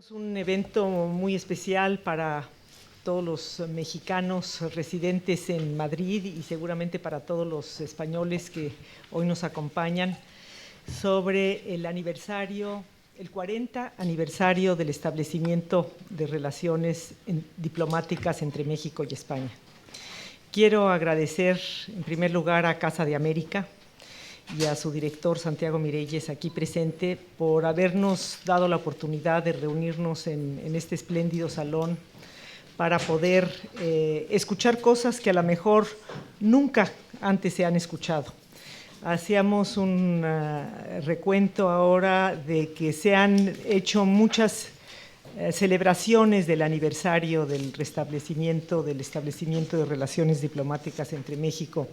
Es un evento muy especial para todos los mexicanos residentes en Madrid y seguramente para todos los españoles que hoy nos acompañan sobre el aniversario, el 40 aniversario del establecimiento de relaciones diplomáticas entre México y España. Quiero agradecer en primer lugar a Casa de América y a su director Santiago Mirelles, aquí presente, por habernos dado la oportunidad de reunirnos en este espléndido salón para poder escuchar cosas que a lo mejor nunca antes se han escuchado. Hacíamos un recuento ahora de que se han hecho muchas celebraciones del aniversario del establecimiento de relaciones diplomáticas entre México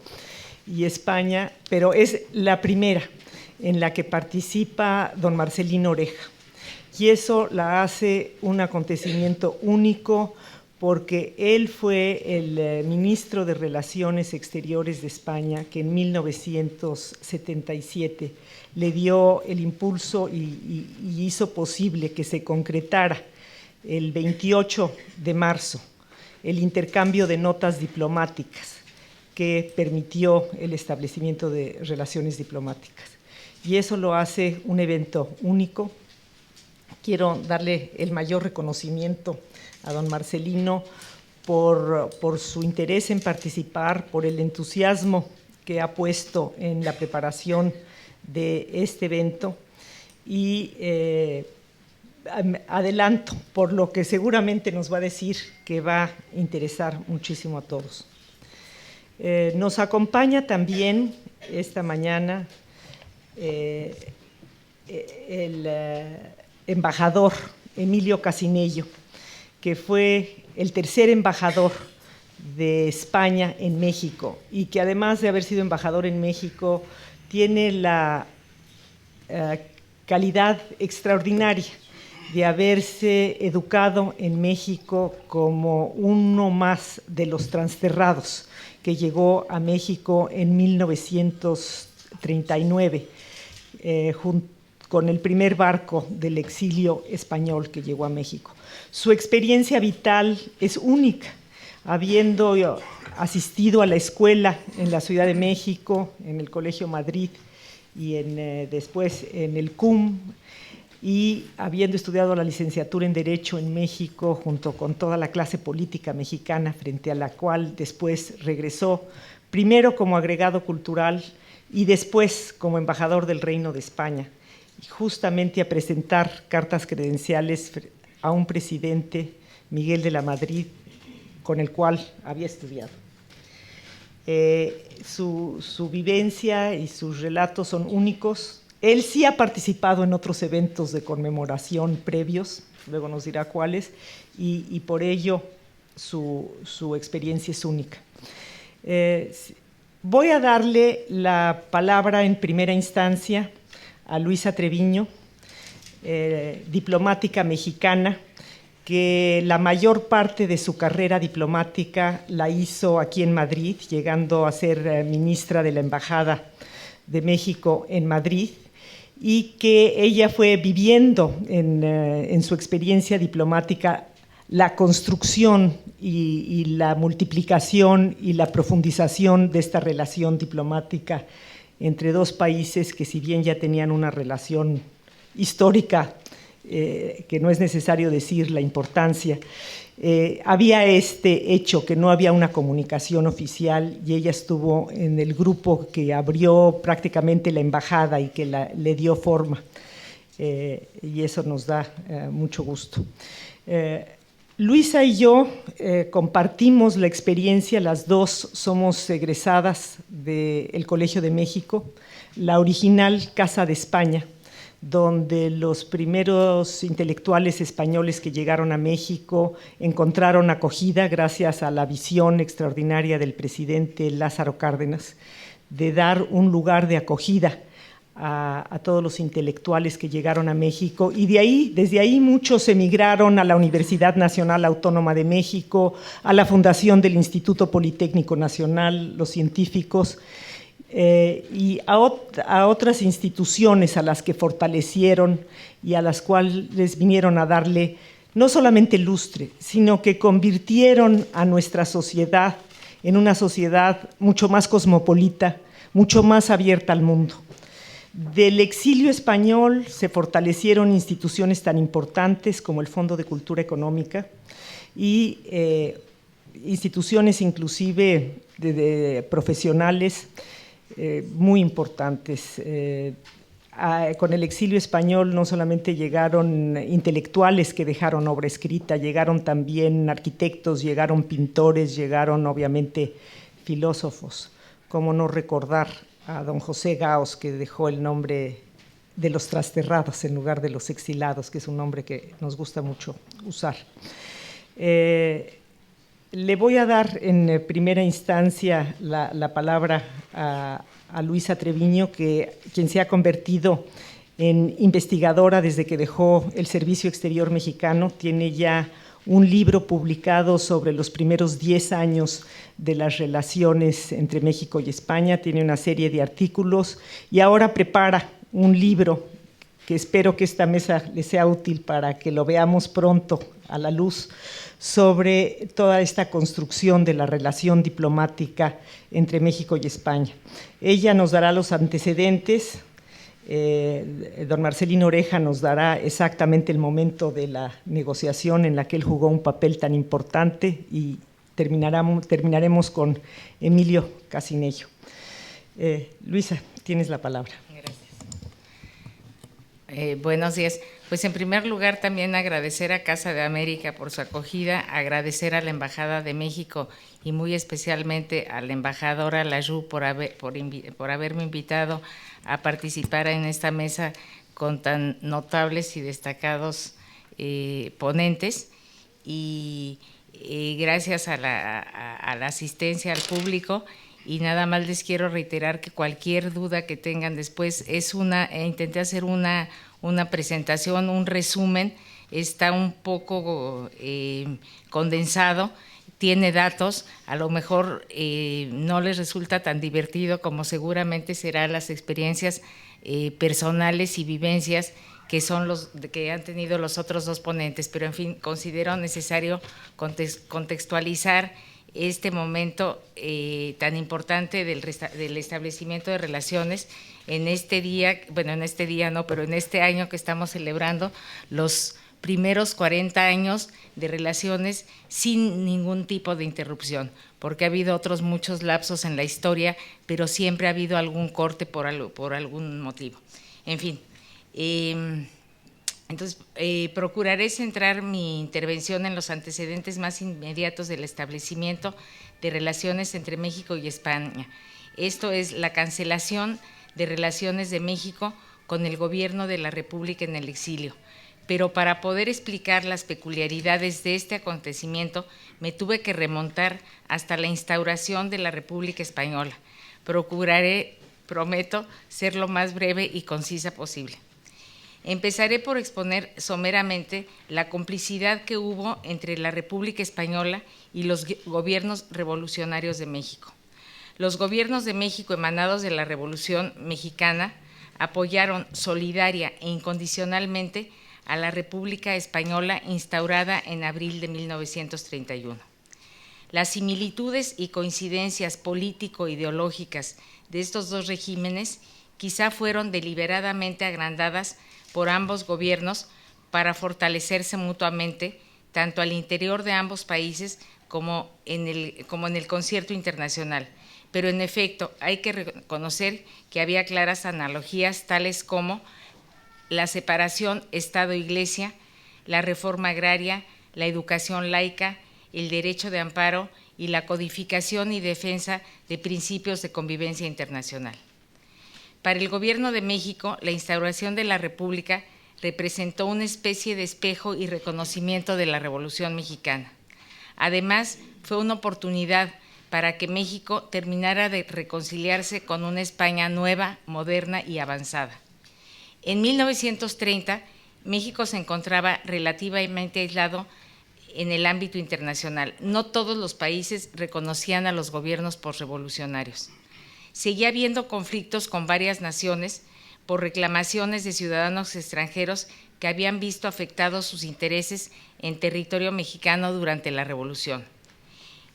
y España, pero es la primera en la que participa don Marcelino Oreja. Y eso la hace un acontecimiento único porque él fue el ministro de Relaciones Exteriores de España que en 1977 le dio el impulso y hizo posible que se concretara el 28 de marzo el intercambio de notas diplomáticas que permitió el establecimiento de relaciones diplomáticas. Y eso lo hace un evento único. Quiero darle el mayor reconocimiento a don Marcelino por su interés en participar, por el entusiasmo que ha puesto en la preparación de este evento y adelanto por lo que seguramente nos va a decir que va a interesar muchísimo a todos. Nos acompaña también esta mañana el embajador Emilio Casinello, que fue el tercer embajador de España en México y que además de haber sido embajador en México tiene la calidad extraordinaria de haberse educado en México como uno más de los transterrados que llegó a México en 1939, con el primer barco del exilio español que llegó a México. Su experiencia vital es única, habiendo asistido a la escuela en la Ciudad de México, en el Colegio Madrid y después en el CUM, y habiendo estudiado la licenciatura en Derecho en México junto con toda la clase política mexicana, frente a la cual después regresó, primero como agregado cultural y después como embajador del Reino de España, y justamente a presentar cartas credenciales a un presidente, Miguel de la Madrid, con el cual había estudiado. Su vivencia y sus relatos son únicos. Él sí ha participado en otros eventos de conmemoración previos, luego nos dirá cuáles, y por ello su experiencia es única. Voy a darle la palabra en primera instancia a Luisa Treviño, diplomática mexicana, que la mayor parte de su carrera diplomática la hizo aquí en Madrid, llegando a ser ministra de la Embajada de México en Madrid, y que ella fue viviendo en su experiencia diplomática la construcción y la multiplicación y la profundización de esta relación diplomática entre dos países que, si bien ya tenían una relación histórica, que no es necesario decir la importancia, había este hecho que no había una comunicación oficial y ella estuvo en el grupo que abrió prácticamente la embajada y que le dio forma, y eso nos da mucho gusto. Luisa y yo compartimos la experiencia, las dos somos egresadas del Colegio de México, la original Casa de España, donde los primeros intelectuales españoles que llegaron a México encontraron acogida gracias a la visión extraordinaria del presidente Lázaro Cárdenas de dar un lugar de acogida a todos los intelectuales que llegaron a México, y desde ahí muchos emigraron a la Universidad Nacional Autónoma de México, a la fundación del Instituto Politécnico Nacional, los científicos, y a otras instituciones a las que fortalecieron y a las cuales vinieron a darle no solamente lustre, sino que convirtieron a nuestra sociedad en una sociedad mucho más cosmopolita, mucho más abierta al mundo. Del exilio español se fortalecieron instituciones tan importantes como el Fondo de Cultura Económica y instituciones inclusive de profesionales muy importantes. Con el exilio español no solamente llegaron intelectuales que dejaron obra escrita, llegaron también arquitectos, llegaron pintores, llegaron obviamente filósofos. ¿Cómo no recordar a don José Gaos, que dejó el nombre de los trasterrados en lugar de los exilados, que es un nombre que nos gusta mucho usar? Le voy a dar en primera instancia la palabra a Luisa Treviño, quien se ha convertido en investigadora desde que dejó el Servicio Exterior Mexicano. Tiene ya un libro publicado sobre los primeros 10 años de las relaciones entre México y España, tiene una serie de artículos y ahora prepara un libro que espero que esta mesa le sea útil para que lo veamos pronto a la luz, sobre toda esta construcción de la relación diplomática entre México y España. Ella nos dará los antecedentes, don Marcelino Oreja nos dará exactamente el momento de la negociación en la que él jugó un papel tan importante y terminaremos con Emilio Casinello. Luisa, tienes la palabra. Buenos días. Pues en primer lugar también agradecer a Casa de América por su acogida, agradecer a la Embajada de México y muy especialmente a la embajadora Layou por haberme invitado a participar en esta mesa con tan notables y destacados ponentes, y gracias a la asistencia al público. Y nada más les quiero reiterar que cualquier duda que tengan después intenté hacer una presentación, un resumen, está un poco condensado, tiene datos, a lo mejor no les resulta tan divertido como seguramente serán las experiencias personales y vivencias que son los que han tenido los otros dos ponentes, pero en fin, considero necesario contextualizar este momento tan importante del establecimiento de relaciones en este día, bueno, en este día no, pero en este año que estamos celebrando los primeros 40 años de relaciones sin ningún tipo de interrupción, porque ha habido otros muchos lapsos en la historia, pero siempre ha habido algún corte por algún motivo. En fin, entonces, procuraré centrar mi intervención en los antecedentes más inmediatos del establecimiento de relaciones entre México y España. Esto es la cancelación de relaciones de México con el gobierno de la República en el exilio. Pero para poder explicar las peculiaridades de este acontecimiento, me tuve que remontar hasta la instauración de la República Española. Procuraré, prometo, ser lo más breve y concisa posible. Empezaré por exponer someramente la complicidad que hubo entre la República Española y los gobiernos revolucionarios de México. Los gobiernos de México emanados de la Revolución Mexicana apoyaron solidaria e incondicionalmente a la República Española instaurada en abril de 1931. Las similitudes y coincidencias político-ideológicas de estos dos regímenes quizá fueron deliberadamente agrandadas por ambos gobiernos para fortalecerse mutuamente, tanto al interior de ambos países como en el concierto internacional. Pero en efecto, hay que reconocer que había claras analogías, tales como la separación Estado-Iglesia, la reforma agraria, la educación laica, el derecho de amparo y la codificación y defensa de principios de convivencia internacional. Para el Gobierno de México, la instauración de la República representó una especie de espejo y reconocimiento de la Revolución Mexicana. Además, fue una oportunidad para que México terminara de reconciliarse con una España nueva, moderna y avanzada. En 1930, México se encontraba relativamente aislado en el ámbito internacional. No todos los países reconocían a los gobiernos posrevolucionarios. seguía habiendo conflictos con varias naciones por reclamaciones de ciudadanos extranjeros que habían visto afectados sus intereses en territorio mexicano durante la Revolución.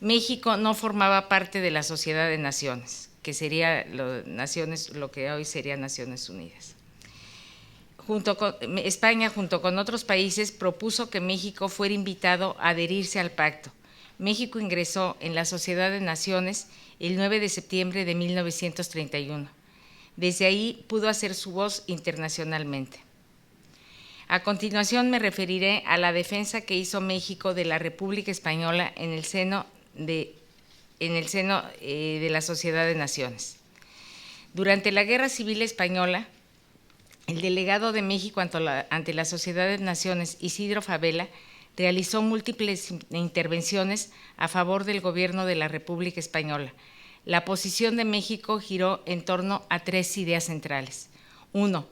México no formaba parte de la Sociedad de Naciones, que sería lo que hoy sería Naciones Unidas. España, junto con otros países, propuso que México fuera invitado a adherirse al pacto. México ingresó en la Sociedad de Naciones el 9 de septiembre de 1931. Desde ahí pudo hacer su voz internacionalmente. A continuación me referiré a la defensa que hizo México de la República Española en el seno de la Sociedad de Naciones. Durante la Guerra Civil Española, el delegado de México ante la Sociedad de Naciones, Isidro Fabela, realizó múltiples intervenciones a favor del gobierno de la República Española. La posición de México giró en torno a 3 ideas centrales. 1.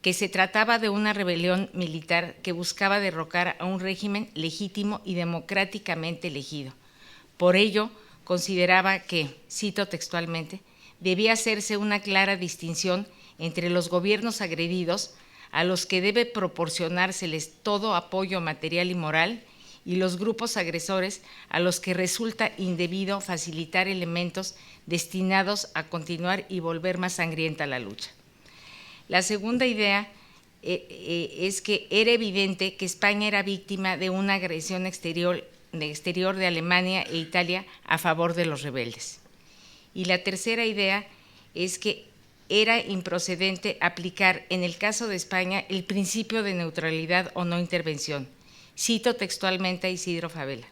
Que se trataba de una rebelión militar que buscaba derrocar a un régimen legítimo y democráticamente elegido. Por ello, consideraba que, cito textualmente, debía hacerse una clara distinción entre los gobiernos agredidos, a los que debe proporcionárseles todo apoyo material y moral, y los grupos agresores a los que resulta indebido facilitar elementos destinados a continuar y volver más sangrienta la lucha. La segunda idea es que era evidente que España era víctima de una agresión exterior de Alemania e Italia a favor de los rebeldes. Y la tercera idea es que era improcedente aplicar en el caso de España el principio de neutralidad o no intervención. Cito textualmente a Isidro Fabela.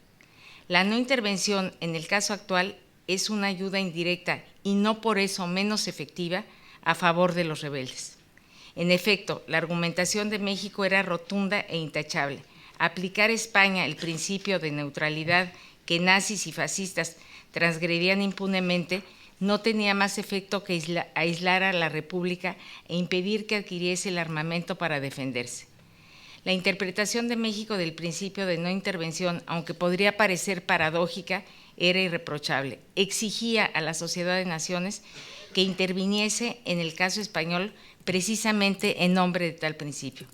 La no intervención en el caso actual es una ayuda indirecta y no por eso menos efectiva a favor de los rebeldes. En efecto, la argumentación de México era rotunda e intachable. Aplicar a España el principio de neutralidad que nazis y fascistas transgredían impunemente no tenía más efecto que aislar a la República e impedir que adquiriese el armamento para defenderse. La interpretación de México del principio de no intervención, aunque podría parecer paradójica, era irreprochable. Exigía a la Sociedad de Naciones que interviniese en el caso español precisamente en nombre de tal principio.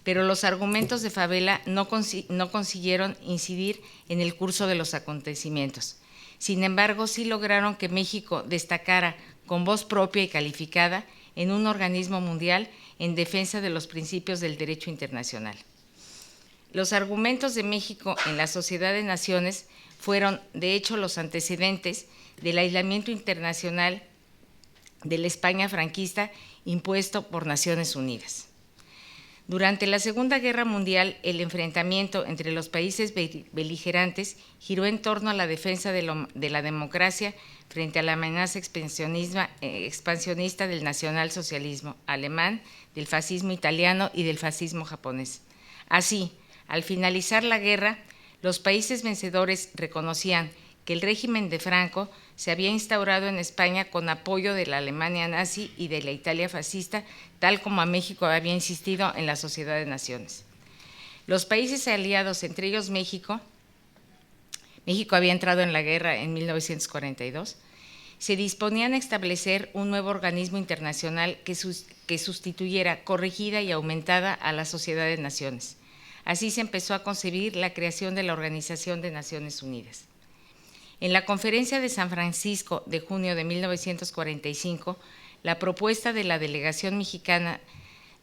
Pero los argumentos de Fabela no consiguieron incidir en el curso de los acontecimientos. Sin embargo, sí lograron que México destacara con voz propia y calificada en un organismo mundial en defensa de los principios del derecho internacional. Los argumentos de México en la Sociedad de Naciones fueron, de hecho, los antecedentes del aislamiento internacional de la España franquista impuesto por Naciones Unidas. Durante la Segunda Guerra Mundial, el enfrentamiento entre los países beligerantes giró en torno a la defensa de la democracia frente a la amenaza expansionista del nacionalsocialismo alemán, del fascismo italiano y del fascismo japonés. Así, al finalizar la guerra, los países vencedores reconocían que el régimen de Franco se había instaurado en España con apoyo de la Alemania nazi y de la Italia fascista, tal como a México había insistido en la Sociedad de Naciones. Los países aliados, entre ellos México había entrado en la guerra en 1942, se disponían a establecer un nuevo organismo internacional que sustituyera, corregida y aumentada a la Sociedad de Naciones. Así se empezó a concebir la creación de la Organización de Naciones Unidas. En la Conferencia de San Francisco de junio de 1945, la propuesta de la delegación mexicana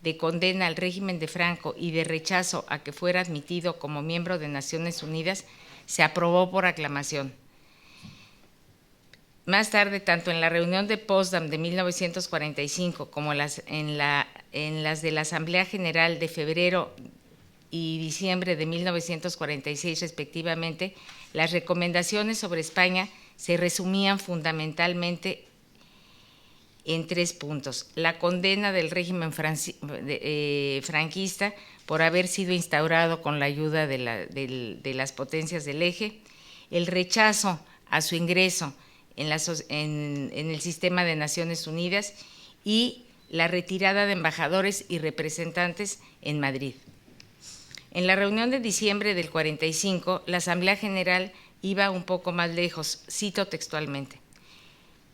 de condena al régimen de Franco y de rechazo a que fuera admitido como miembro de Naciones Unidas se aprobó por aclamación. Más tarde, tanto en la reunión de Potsdam de 1945 como en las de la Asamblea General de febrero y diciembre de 1946 respectivamente, las recomendaciones sobre España se resumían fundamentalmente en 3 puntos. La condena del régimen franquista por haber sido instaurado con la ayuda de las potencias del eje, el rechazo a su ingreso en el sistema de Naciones Unidas y la retirada de embajadores y representantes en Madrid. En la reunión de diciembre del 45, la Asamblea General iba un poco más lejos, cito textualmente,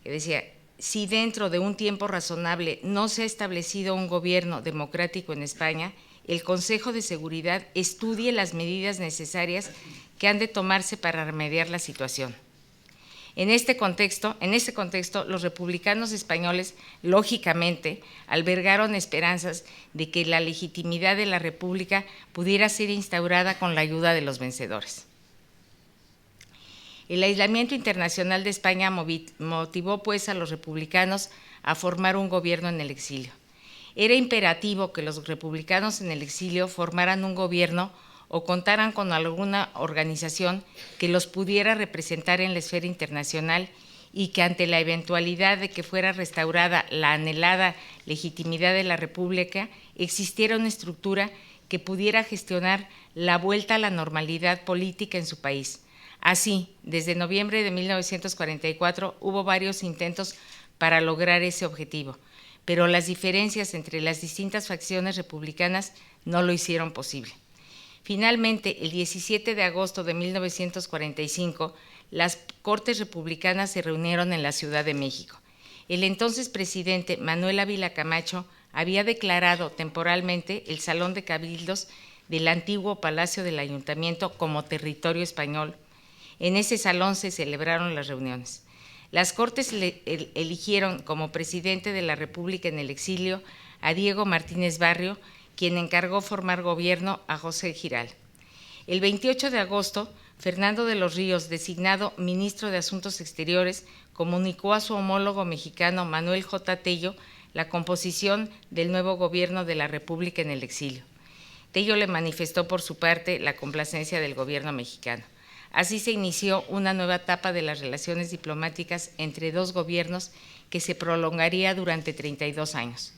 que decía: si dentro de un tiempo razonable no se ha establecido un gobierno democrático en España, el Consejo de Seguridad estudie las medidas necesarias que han de tomarse para remediar la situación. En este contexto, los republicanos españoles, lógicamente, albergaron esperanzas de que la legitimidad de la República pudiera ser instaurada con la ayuda de los vencedores. El aislamiento internacional de España motivó, pues, a los republicanos a formar un gobierno en el exilio. Era imperativo que los republicanos en el exilio formaran un gobierno o contaran con alguna organización que los pudiera representar en la esfera internacional y que ante la eventualidad de que fuera restaurada la anhelada legitimidad de la República, existiera una estructura que pudiera gestionar la vuelta a la normalidad política en su país. Así, desde noviembre de 1944 hubo varios intentos para lograr ese objetivo, pero las diferencias entre las distintas facciones republicanas no lo hicieron posible. Finalmente, el 17 de agosto de 1945, las Cortes Republicanas se reunieron en la Ciudad de México. El entonces presidente Manuel Ávila Camacho había declarado temporalmente el Salón de Cabildos del antiguo Palacio del Ayuntamiento como territorio español. En ese salón se celebraron las reuniones. Las Cortes eligieron como presidente de la República en el exilio a Diego Martínez Barrio, quien encargó formar gobierno a José Giral. El 28 de agosto, Fernando de los Ríos, designado ministro de Asuntos Exteriores, comunicó a su homólogo mexicano Manuel J. Tello la composición del nuevo gobierno de la República en el exilio. Tello le manifestó por su parte la complacencia del gobierno mexicano. Así se inició una nueva etapa de las relaciones diplomáticas entre dos gobiernos que se prolongaría durante 32 años.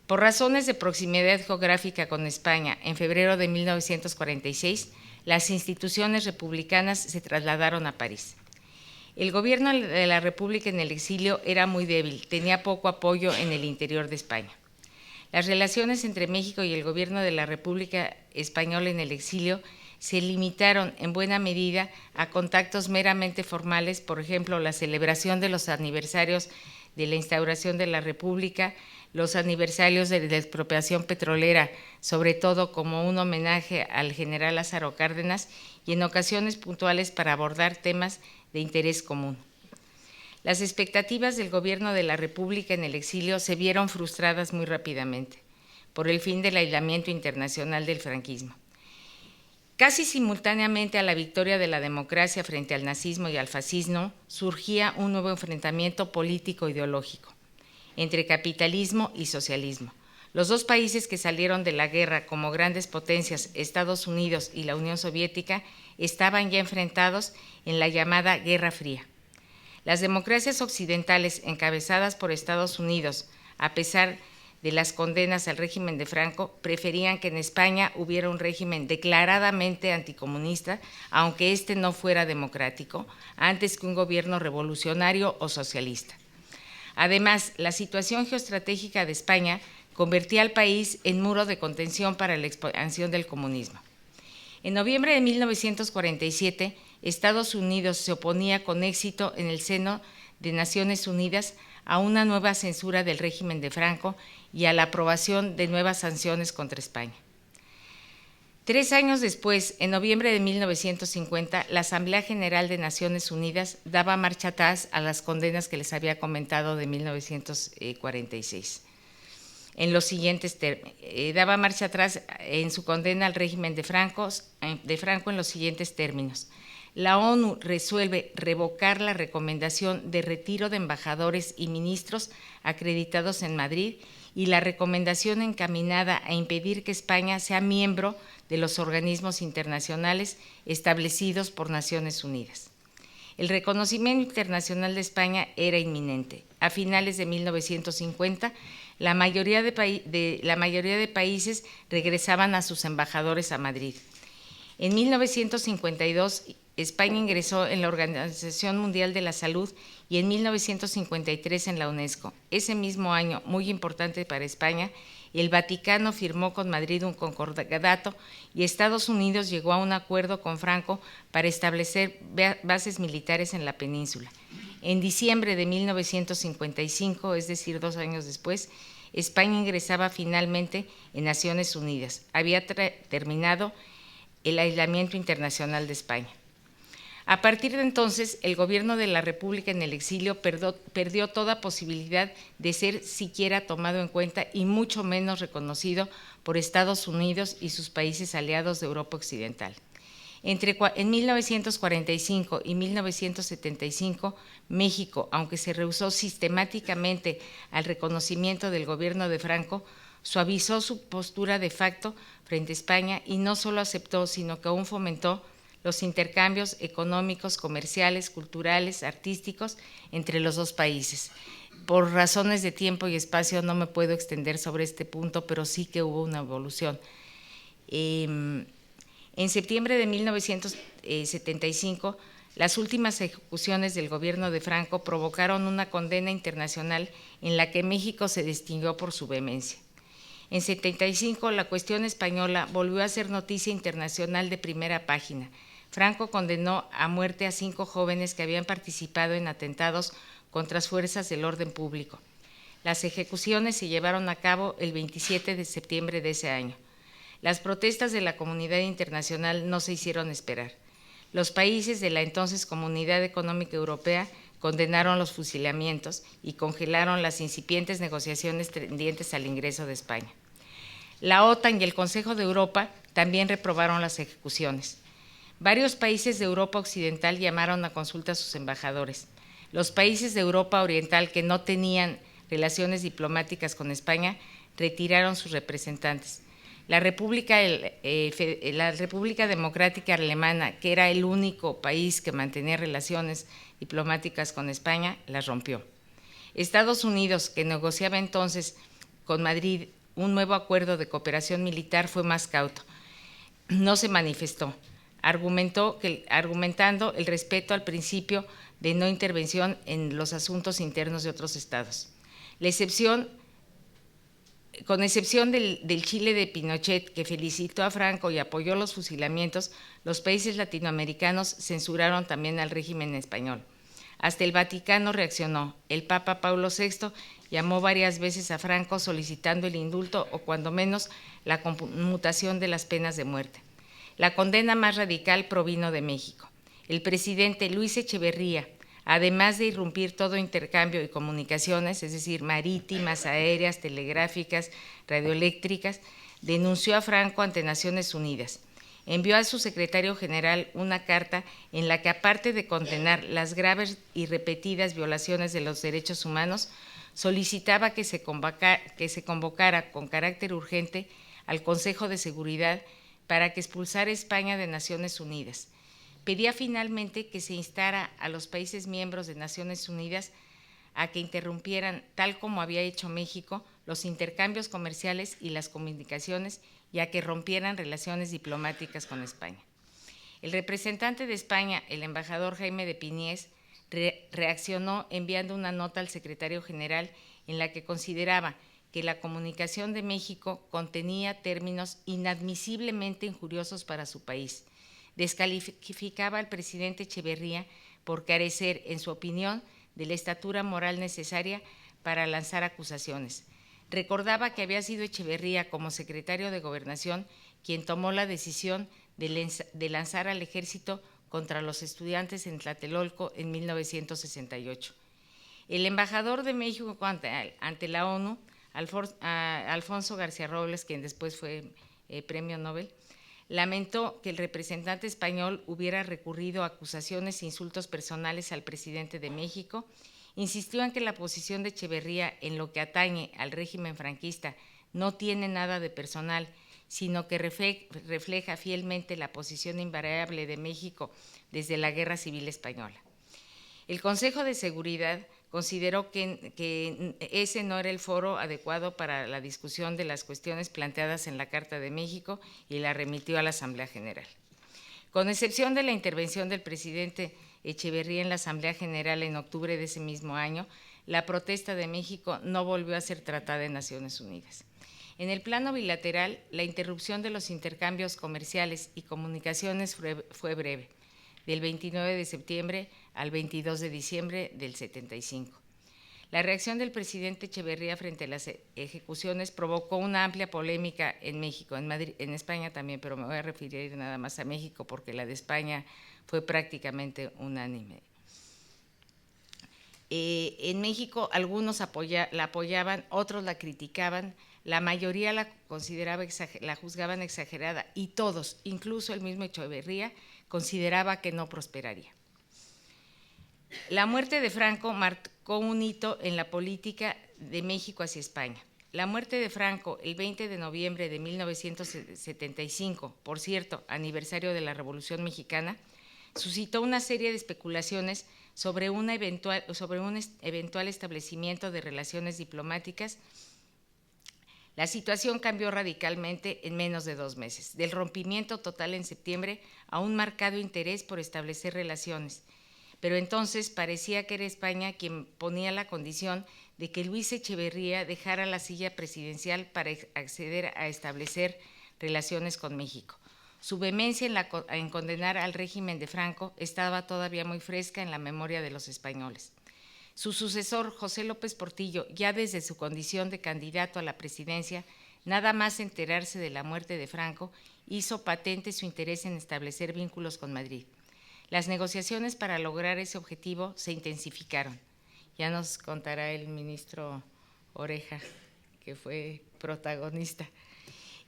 Por razones de proximidad geográfica con España, en febrero de 1946, las instituciones republicanas se trasladaron a París. El gobierno de la República en el exilio era muy débil, tenía poco apoyo en el interior de España. Las relaciones entre México y el gobierno de la República Española en el exilio se limitaron en buena medida a contactos meramente formales, por ejemplo, la celebración de los aniversarios de la instauración de la República, los aniversarios de la expropiación petrolera, sobre todo como un homenaje al general Lázaro Cárdenas, y en ocasiones puntuales para abordar temas de interés común. Las expectativas del gobierno de la República en el exilio se vieron frustradas muy rápidamente por el fin del aislamiento internacional del franquismo. Casi simultáneamente a la victoria de la democracia frente al nazismo y al fascismo, surgía un nuevo enfrentamiento político-ideológico entre capitalismo y socialismo. Los dos países que salieron de la guerra como grandes potencias, Estados Unidos y la Unión Soviética, estaban ya enfrentados en la llamada Guerra Fría. Las democracias occidentales, encabezadas por Estados Unidos, a pesar de las condenas al régimen de Franco, preferían que en España hubiera un régimen declaradamente anticomunista, aunque éste no fuera democrático, antes que un gobierno revolucionario o socialista. Además, la situación geoestratégica de España convertía al país en muro de contención para la expansión del comunismo. En noviembre de 1947, Estados Unidos se oponía con éxito en el seno de Naciones Unidas a una nueva censura del régimen de Franco y a la aprobación de nuevas sanciones contra España. 3 años después, en noviembre de 1950, la Asamblea General de Naciones Unidas daba marcha atrás a las condenas que les había comentado de 1946. Daba marcha atrás en su condena al régimen de Franco en los siguientes términos. La ONU resuelve revocar la recomendación de retiro de embajadores y ministros acreditados en Madrid y la recomendación encaminada a impedir que España sea miembro de los organismos internacionales establecidos por Naciones Unidas. El reconocimiento internacional de España era inminente. A finales de 1950, la mayoría de países regresaban a sus embajadores a Madrid. En 1952, España ingresó en la Organización Mundial de la Salud y en 1953 en la UNESCO. Ese mismo año, muy importante para España, el Vaticano firmó con Madrid un concordato y Estados Unidos llegó a un acuerdo con Franco para establecer bases militares en la península. En diciembre de 1955, es decir, 2 años después, España ingresaba finalmente en Naciones Unidas. Había terminado el aislamiento internacional de España. A partir de entonces, el gobierno de la República en el exilio perdió toda posibilidad de ser siquiera tomado en cuenta y mucho menos reconocido por Estados Unidos y sus países aliados de Europa Occidental. En 1945 y 1975, México, aunque se rehusó sistemáticamente al reconocimiento del gobierno de Franco, suavizó su postura de facto frente a España y no solo aceptó, sino que aún fomentó los intercambios económicos, comerciales, culturales, artísticos entre los dos países. Por razones de tiempo y espacio no me puedo extender sobre este punto, pero sí que hubo una evolución. En septiembre de 1975, las últimas ejecuciones del gobierno de Franco provocaron una condena internacional en la que México se distinguió por su vehemencia. En 75, la cuestión española volvió a ser noticia internacional de primera página. Franco condenó a muerte a 5 jóvenes que habían participado en atentados contra las fuerzas del orden público. Las ejecuciones se llevaron a cabo el 27 de septiembre de ese año. Las protestas de la comunidad internacional no se hicieron esperar. Los países de la entonces Comunidad Económica Europea condenaron los fusilamientos y congelaron las incipientes negociaciones tendientes al ingreso de España. La OTAN y el Consejo de Europa también reprobaron las ejecuciones. Varios países de Europa Occidental llamaron a consulta a sus embajadores. Los países de Europa Oriental que no tenían relaciones diplomáticas con España retiraron sus representantes. La República Democrática Alemana, que era el único país que mantenía relaciones diplomáticas con España, las rompió. Estados Unidos, que negociaba entonces con Madrid un nuevo acuerdo de cooperación militar, fue más cauto. No se manifestó, argumentando el respeto al principio de no intervención en los asuntos internos de otros estados. Con excepción del Chile de Pinochet, que felicitó a Franco y apoyó los fusilamientos, los países latinoamericanos censuraron también al régimen español. Hasta el Vaticano reaccionó. El Papa Paulo VI llamó varias veces a Franco solicitando el indulto o cuando menos la conmutación de las penas de muerte. La condena más radical provino de México. El presidente Luis Echeverría, además de irrumpir todo intercambio y comunicaciones, es decir, marítimas, aéreas, telegráficas, radioeléctricas, denunció a Franco ante Naciones Unidas. Envió a su secretario general una carta en la que, aparte de condenar las graves y repetidas violaciones de los derechos humanos, solicitaba que se convocara con carácter urgente al Consejo de Seguridad para que expulsara a España de Naciones Unidas. Pedía finalmente que se instara a los países miembros de Naciones Unidas a que interrumpieran, tal como había hecho México, los intercambios comerciales y las comunicaciones y a que rompieran relaciones diplomáticas con España. El representante de España, el embajador Jaime de Piniés, reaccionó enviando una nota al secretario general en la que consideraba que la comunicación de México contenía términos inadmisiblemente injuriosos para su país. Descalificaba al presidente Echeverría por carecer, en su opinión, de la estatura moral necesaria para lanzar acusaciones. Recordaba que había sido Echeverría, como secretario de Gobernación, quien tomó la decisión de lanzar al ejército contra los estudiantes en Tlatelolco en 1968. El embajador de México ante la ONU, Alfonso García Robles, quien después fue premio Nobel, lamentó que el representante español hubiera recurrido a acusaciones e insultos personales al presidente de México. Insistió en que la posición de Echeverría en lo que atañe al régimen franquista no tiene nada de personal, sino que refleja fielmente la posición invariable de México desde la Guerra Civil Española. El Consejo de Seguridad consideró que ese no era el foro adecuado para la discusión de las cuestiones planteadas en la Carta de México y la remitió a la Asamblea General. Con excepción de la intervención del presidente Echeverría en la Asamblea General en octubre de ese mismo año, la protesta de México no volvió a ser tratada en Naciones Unidas. En el plano bilateral, la interrupción de los intercambios comerciales y comunicaciones fue breve. del 29 de septiembre al 22 de diciembre del 75. La reacción del presidente Echeverría frente a las ejecuciones provocó una amplia polémica en México, en Madrid, en España también, pero me voy a referir nada más a México porque la de España fue prácticamente unánime. En México algunos la apoyaban, otros la criticaban, la mayoría la juzgaban exagerada y todos, incluso el mismo Echeverría, consideraba que no prosperaría. La muerte de Franco marcó un hito en la política de México hacia España. La muerte de Franco el 20 de noviembre de 1975, por cierto, aniversario de la Revolución Mexicana, suscitó una serie de especulaciones sobre un eventual establecimiento de relaciones diplomáticas. La situación cambió radicalmente en menos de 2 meses, del rompimiento total en septiembre a un marcado interés por establecer relaciones. Pero entonces parecía que era España quien ponía la condición de que Luis Echeverría dejara la silla presidencial para acceder a establecer relaciones con México. Su vehemencia en condenar al régimen de Franco estaba todavía muy fresca en la memoria de los españoles. Su sucesor, José López Portillo, ya desde su condición de candidato a la presidencia, nada más enterarse de la muerte de Franco, hizo patente su interés en establecer vínculos con Madrid. Las negociaciones para lograr ese objetivo se intensificaron. Ya nos contará el ministro Oreja, que fue protagonista.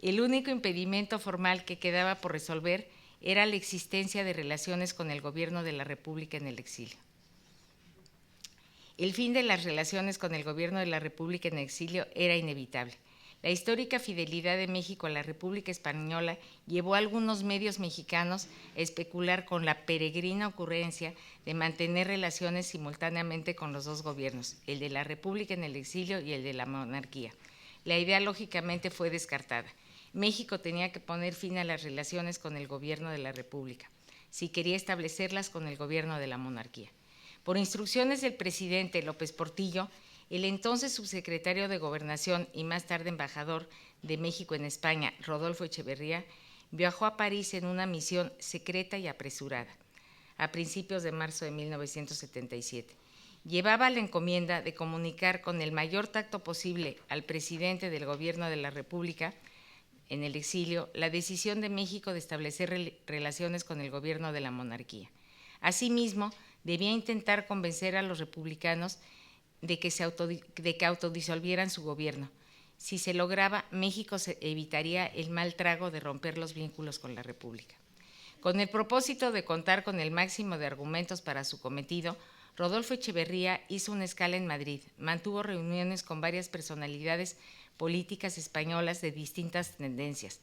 El único impedimento formal que quedaba por resolver era la existencia de relaciones con el gobierno de la República en el exilio. El fin de las relaciones con el gobierno de la República en el exilio era inevitable. La histórica fidelidad de México a la República Española llevó a algunos medios mexicanos a especular con la peregrina ocurrencia de mantener relaciones simultáneamente con los dos gobiernos, el de la República en el exilio y el de la monarquía. La idea lógicamente fue descartada. México tenía que poner fin a las relaciones con el gobierno de la República, si quería establecerlas con el gobierno de la monarquía. Por instrucciones del presidente López Portillo, el entonces subsecretario de Gobernación y más tarde embajador de México en España, Rodolfo Echeverría, viajó a París en una misión secreta y apresurada, a principios de marzo de 1977. Llevaba la encomienda de comunicar con el mayor tacto posible al presidente del gobierno de la República en el exilio la decisión de México de establecer relaciones con el gobierno de la monarquía. Asimismo, debía intentar convencer a los republicanos de que autodisolvieran su gobierno. Si se lograba, México evitaría el mal trago de romper los vínculos con la República. Con el propósito de contar con el máximo de argumentos para su cometido, Rodolfo Echeverría hizo una escala en Madrid, mantuvo reuniones con varias personalidades políticas españolas de distintas tendencias.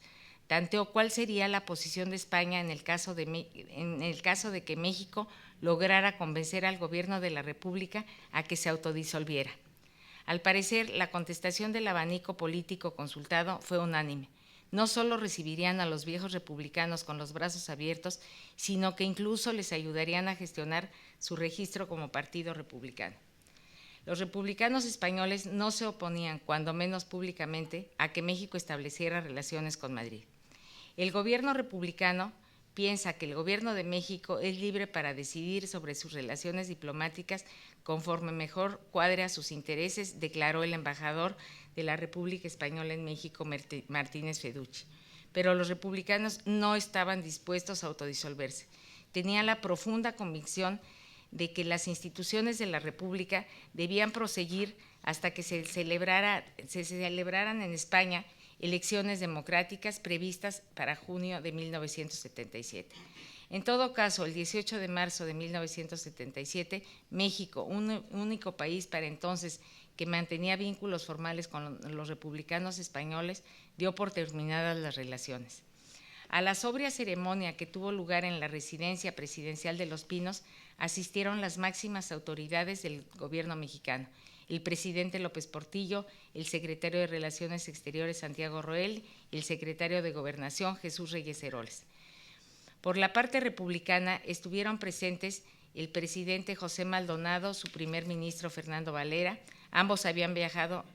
Tanteó cuál sería la posición de España en el caso de que México lograra convencer al gobierno de la República a que se autodisolviera. Al parecer, la contestación del abanico político consultado fue unánime. No solo recibirían a los viejos republicanos con los brazos abiertos, sino que incluso les ayudarían a gestionar su registro como partido republicano. Los republicanos españoles no se oponían, cuando menos públicamente, a que México estableciera relaciones con Madrid. El gobierno republicano piensa que el gobierno de México es libre para decidir sobre sus relaciones diplomáticas conforme mejor cuadre a sus intereses, declaró el embajador de la República Española en México, Martínez Feducci. Pero los republicanos no estaban dispuestos a autodisolverse. Tenían la profunda convicción de que las instituciones de la República debían proseguir hasta que se celebraran en España elecciones democráticas previstas para junio de 1977. En todo caso, el 18 de marzo de 1977, México, un único país para entonces que mantenía vínculos formales con los republicanos españoles, dio por terminadas las relaciones. A la sobria ceremonia que tuvo lugar en la residencia presidencial de Los Pinos asistieron las máximas autoridades del gobierno mexicano, el presidente López Portillo, el secretario de Relaciones Exteriores Santiago Roel y el secretario de Gobernación Jesús Reyes Heroles. Por la parte republicana estuvieron presentes el presidente José Maldonado, su primer ministro Fernando Valera. Ambos habían viajado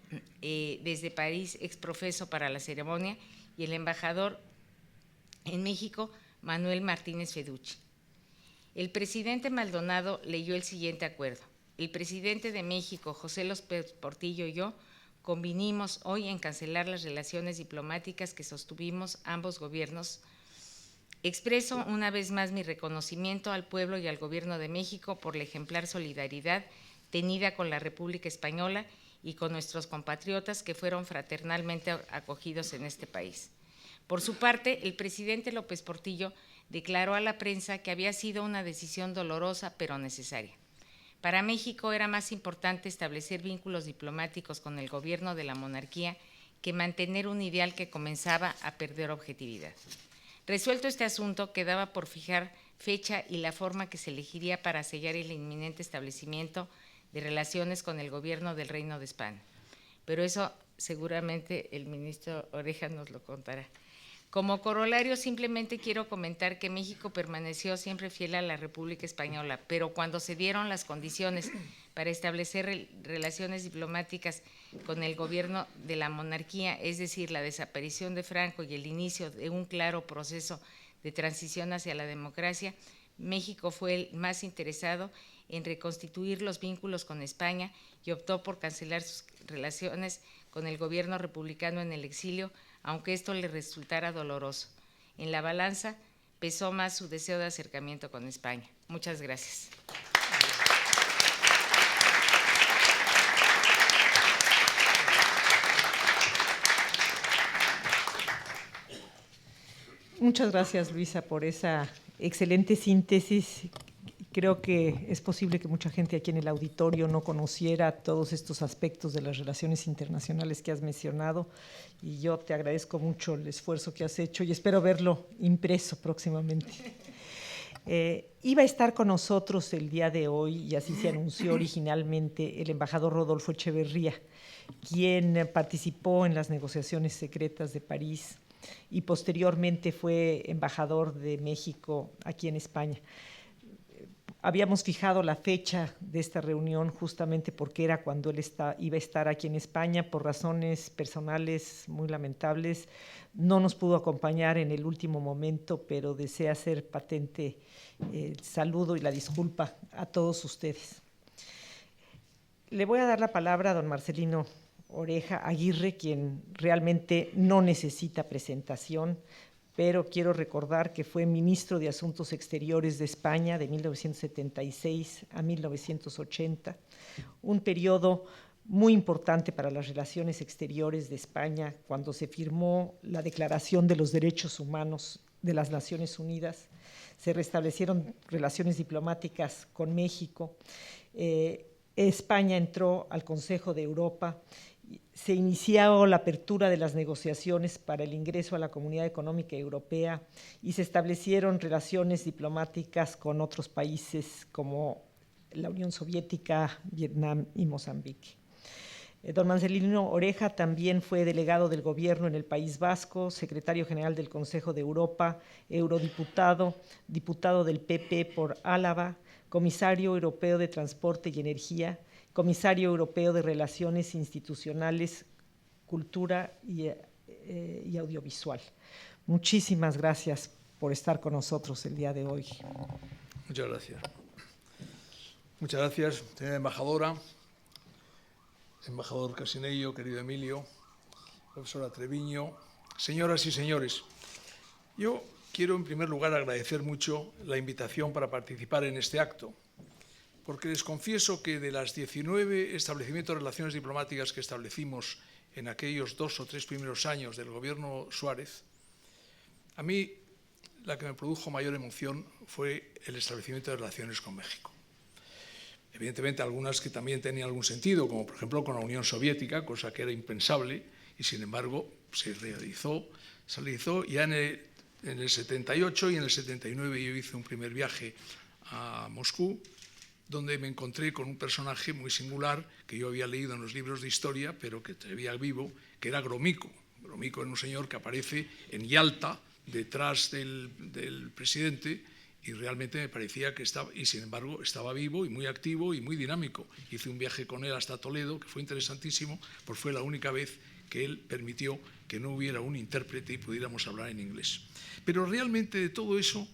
desde París exprofeso para la ceremonia, y el embajador en México, Manuel Martínez Feducci. El presidente Maldonado leyó el siguiente acuerdo. El presidente de México, José López Portillo, y yo convinimos hoy en cancelar las relaciones diplomáticas que sostuvimos ambos gobiernos. Expreso una vez más mi reconocimiento al pueblo y al Gobierno de México por la ejemplar solidaridad tenida con la República Española y con nuestros compatriotas que fueron fraternalmente acogidos en este país. Por su parte, el presidente López Portillo declaró a la prensa que había sido una decisión dolorosa pero necesaria. Para México era más importante establecer vínculos diplomáticos con el gobierno de la monarquía que mantener un ideal que comenzaba a perder objetividad. Resuelto este asunto, quedaba por fijar fecha y la forma que se elegiría para sellar el inminente establecimiento de relaciones con el gobierno del Reino de España. Pero eso seguramente el ministro Oreja nos lo contará. Como corolario, simplemente quiero comentar que México permaneció siempre fiel a la República Española, pero cuando se dieron las condiciones para establecer relaciones diplomáticas con el gobierno de la monarquía, es decir, la desaparición de Franco y el inicio de un claro proceso de transición hacia la democracia, México fue el más interesado en reconstituir los vínculos con España y optó por cancelar sus relaciones con el gobierno republicano en el exilio, aunque esto le resultara doloroso. En la balanza pesó más su deseo de acercamiento con España. Muchas gracias. Muchas gracias, Luisa, por esa excelente síntesis. Creo que es posible que mucha gente aquí en el auditorio no conociera todos estos aspectos de las relaciones internacionales que has mencionado, y yo te agradezco mucho el esfuerzo que has hecho y espero verlo impreso próximamente. Iba a estar con nosotros el día de hoy, y así se anunció originalmente, el embajador Rodolfo Echeverría, quien participó en las negociaciones secretas de París y posteriormente fue embajador de México aquí en España. Habíamos fijado la fecha de esta reunión justamente porque era cuando él iba a estar aquí en España. Por razones personales muy lamentables no nos pudo acompañar en el último momento, pero desea hacer patente el saludo y la disculpa a todos ustedes. Le voy a dar la palabra a don Marcelino Oreja Aguirre, quien realmente no necesita presentación, pero quiero recordar que fue ministro de Asuntos Exteriores de España de 1976 a 1980, un periodo muy importante para las relaciones exteriores de España, cuando se firmó la Declaración de los Derechos Humanos de las Naciones Unidas, se restablecieron relaciones diplomáticas con México, España entró al Consejo de Europa, se inició la apertura de las negociaciones para el ingreso a la Comunidad Económica Europea y se establecieron relaciones diplomáticas con otros países como la Unión Soviética, Vietnam y Mozambique. Don Marcelino Oreja también fue delegado del Gobierno en el País Vasco, secretario general del Consejo de Europa, eurodiputado, diputado del PP por Álava, comisario europeo de Transporte y Energía, comisario europeo de Relaciones Institucionales, Cultura y Audiovisual. Muchísimas gracias por estar con nosotros el día de hoy. Muchas gracias. Muchas gracias, señora embajadora, embajador Casinello, querido Emilio, profesora Treviño, señoras y señores. Yo quiero en primer lugar agradecer mucho la invitación para participar en este acto, porque les confieso que de las 19 establecimientos de relaciones diplomáticas que establecimos en aquellos 2 o 3 primeros años del gobierno Suárez, a mí la que me produjo mayor emoción fue el establecimiento de relaciones con México. Evidentemente algunas que también tenían algún sentido, como por ejemplo con la Unión Soviética, cosa que era impensable y sin embargo se realizó ya en el 78 y en el 79 yo hice un primer viaje a Moscú, donde me encontré con un personaje muy singular que yo había leído en los libros de historia, pero que todavía vivo, que era Gromyko. Gromyko era un señor que aparece en Yalta, detrás del presidente, y realmente me parecía que estaba, y sin embargo estaba vivo y muy activo y muy dinámico. Hice un viaje con él hasta Toledo, que fue interesantísimo, porque fue la única vez que él permitió que no hubiera un intérprete y pudiéramos hablar en inglés. Pero realmente de todo eso,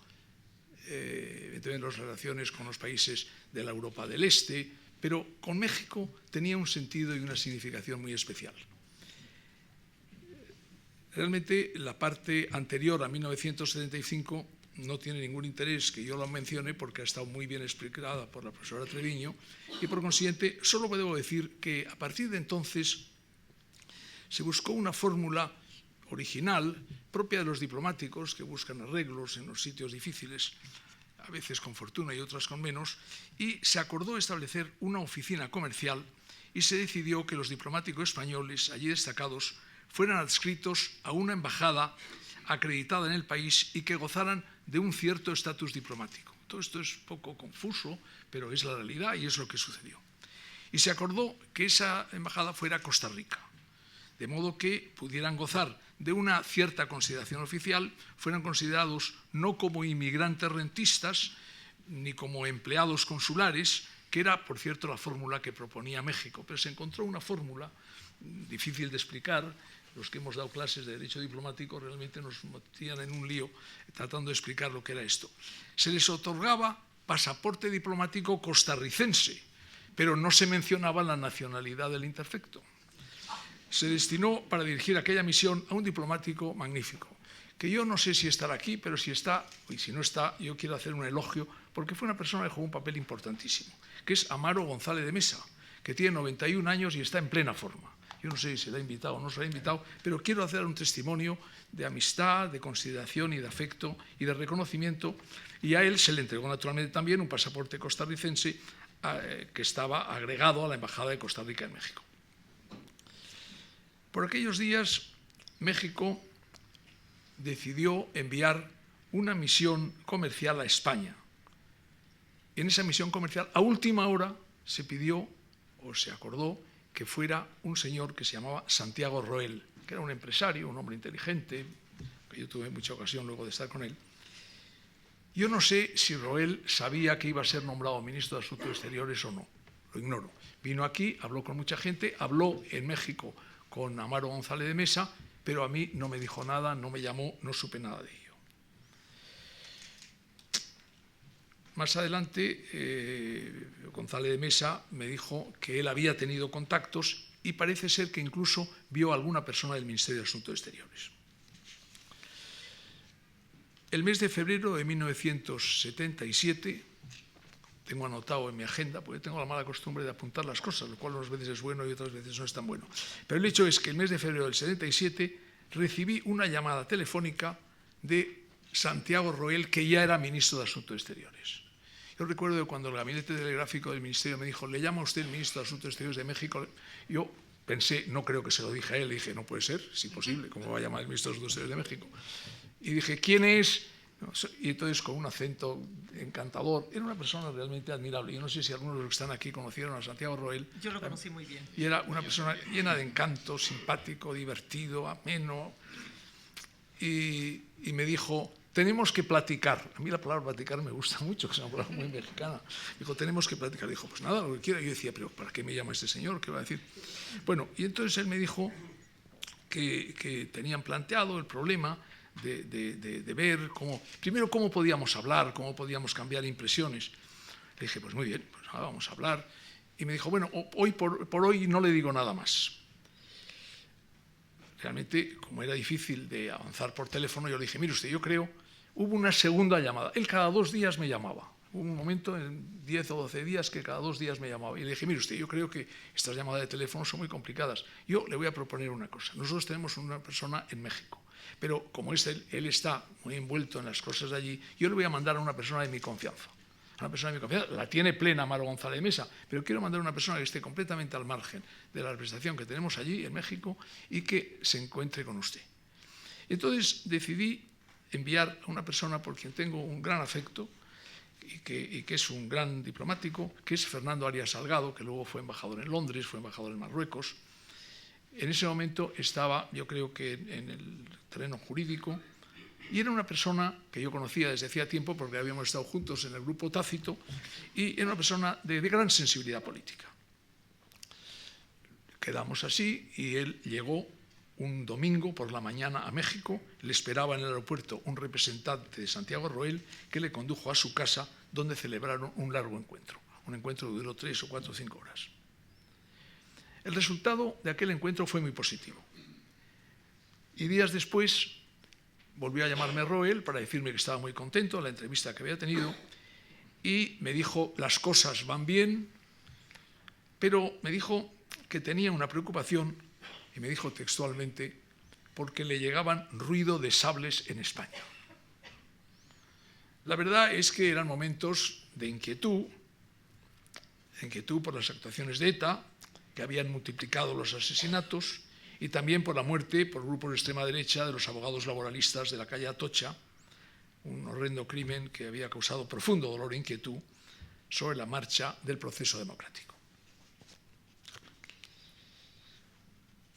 evidentemente las relaciones con los países de la Europa del Este, pero con México tenía un sentido y una significación muy especial. Realmente la parte anterior a 1975 no tiene ningún interés que yo lo mencione porque ha estado muy bien explicada por la profesora Treviño y por consiguiente solo debo decir que a partir de entonces se buscó una fórmula original propia de los diplomáticos que buscan arreglos en los sitios difíciles, a veces con fortuna y otras con menos, y se acordó establecer una oficina comercial y se decidió que los diplomáticos españoles allí destacados fueran adscritos a una embajada acreditada en el país y que gozaran de un cierto estatus diplomático. Todo esto es poco confuso, pero es la realidad y es lo que sucedió. Y se acordó que esa embajada fuera Costa Rica, de modo que pudieran gozar de una cierta consideración oficial, fueran considerados no como inmigrantes rentistas ni como empleados consulares, que era, por cierto, la fórmula que proponía México. Pero se encontró una fórmula difícil de explicar. Los que hemos dado clases de derecho diplomático realmente nos metían en un lío tratando de explicar lo que era esto. Se les otorgaba pasaporte diplomático costarricense, pero no se mencionaba la nacionalidad del interfecto. Se destinó para dirigir aquella misión a un diplomático magnífico, que yo no sé si estará aquí, pero si está, y si no está, yo quiero hacer un elogio, porque fue una persona que jugó un papel importantísimo, que es Amaro González de Mesa, que tiene 91 años y está en plena forma. Yo no sé si se le ha invitado o no se le ha invitado, pero quiero hacer un testimonio de amistad, de consideración y de afecto y de reconocimiento. Y a él se le entregó naturalmente también un pasaporte costarricense que estaba agregado a la Embajada de Costa Rica en México. Por aquellos días, México decidió enviar una misión comercial a España. En esa misión comercial, a última hora, se pidió o se acordó que fuera un señor que se llamaba Santiago Roel, que era un empresario, un hombre inteligente, que yo tuve mucha ocasión luego de estar con él. Yo no sé si Roel sabía que iba a ser nombrado ministro de Asuntos Exteriores o no, lo ignoro. Vino aquí, habló con mucha gente, habló en México con Amaro González de Mesa, pero a mí no me dijo nada, no me llamó, no supe nada de ello. Más adelante, González de Mesa me dijo que él había tenido contactos y parece ser que incluso vio a alguna persona del Ministerio de Asuntos Exteriores. El mes de febrero de 1977, tengo anotado en mi agenda, porque tengo la mala costumbre de apuntar las cosas, lo cual unas veces es bueno y otras veces no es tan bueno. Pero el hecho es que el mes de febrero del 77 recibí una llamada telefónica de Santiago Roel, que ya era ministro de Asuntos Exteriores. Yo recuerdo que cuando el gabinete telegráfico del ministerio me dijo, ¿le llama usted el ministro de Asuntos Exteriores de México? Yo pensé, no creo que se lo dije a él, le dije, no puede ser, es imposible, ¿cómo va a llamar el ministro de Asuntos Exteriores de México? Y dije, ¿quién es? Y entonces con un acento encantador, era una persona realmente admirable. Yo no sé si algunos de los que están aquí conocieron a Santiago Roel. Yo lo conocí muy bien. Y era una persona llena de encanto, simpático, divertido, ameno. Y me dijo, tenemos que platicar. A mí la palabra platicar me gusta mucho, que es una palabra muy mexicana. Dijo, tenemos que platicar. Dijo, pues nada, lo que quiera. Yo decía, pero ¿para qué me llama este señor? ¿Qué va a decir? Bueno, y entonces él me dijo que tenían planteado el problema de ver primero cómo podíamos hablar, cómo podíamos cambiar impresiones. Le dije, pues muy bien, pues nada, vamos a hablar. Y me dijo, bueno, hoy por hoy no le digo nada más. Realmente, como era difícil de avanzar por teléfono, yo le dije, mire usted, yo creo, hubo una segunda llamada. Él cada 2 días me llamaba. Hubo un momento, en 10 o 12 días, que cada 2 días me llamaba. Y le dije, mire usted, yo creo que estas llamadas de teléfono son muy complicadas. Yo le voy a proponer una cosa. Nosotros tenemos una persona en México, pero como él está muy envuelto en las cosas de allí, yo le voy a mandar a una persona de mi confianza. Una persona de mi confianza, la tiene plena Amaro González de Mesa, pero quiero mandar a una persona que esté completamente al margen de la representación que tenemos allí en México y que se encuentre con usted. Entonces decidí enviar a una persona por quien tengo un gran afecto y que es un gran diplomático, que es Fernando Arias Salgado, que luego fue embajador en Londres, fue embajador en Marruecos. En ese momento estaba, yo creo que en el terreno jurídico, y era una persona que yo conocía desde hacía tiempo porque habíamos estado juntos en el grupo Tácito, y era una persona de gran sensibilidad política. Quedamos así y él llegó un domingo por la mañana a México. Le esperaba en el aeropuerto un representante de Santiago Roel que le condujo a su casa, donde celebraron un largo encuentro. Un encuentro que duró 3 o 4 o 5 horas. El resultado de aquel encuentro fue muy positivo. Y días después volvió a llamarme Roel para decirme que estaba muy contento de la entrevista que había tenido y me dijo: las cosas van bien, pero me dijo que tenía una preocupación, y me dijo textualmente, porque le llegaban ruido de sables en España. La verdad es que eran momentos de inquietud por las actuaciones de ETA, que habían multiplicado los asesinatos, y también por la muerte por grupos de extrema derecha de los abogados laboralistas de la calle Atocha, un horrendo crimen que había causado profundo dolor e inquietud sobre la marcha del proceso democrático.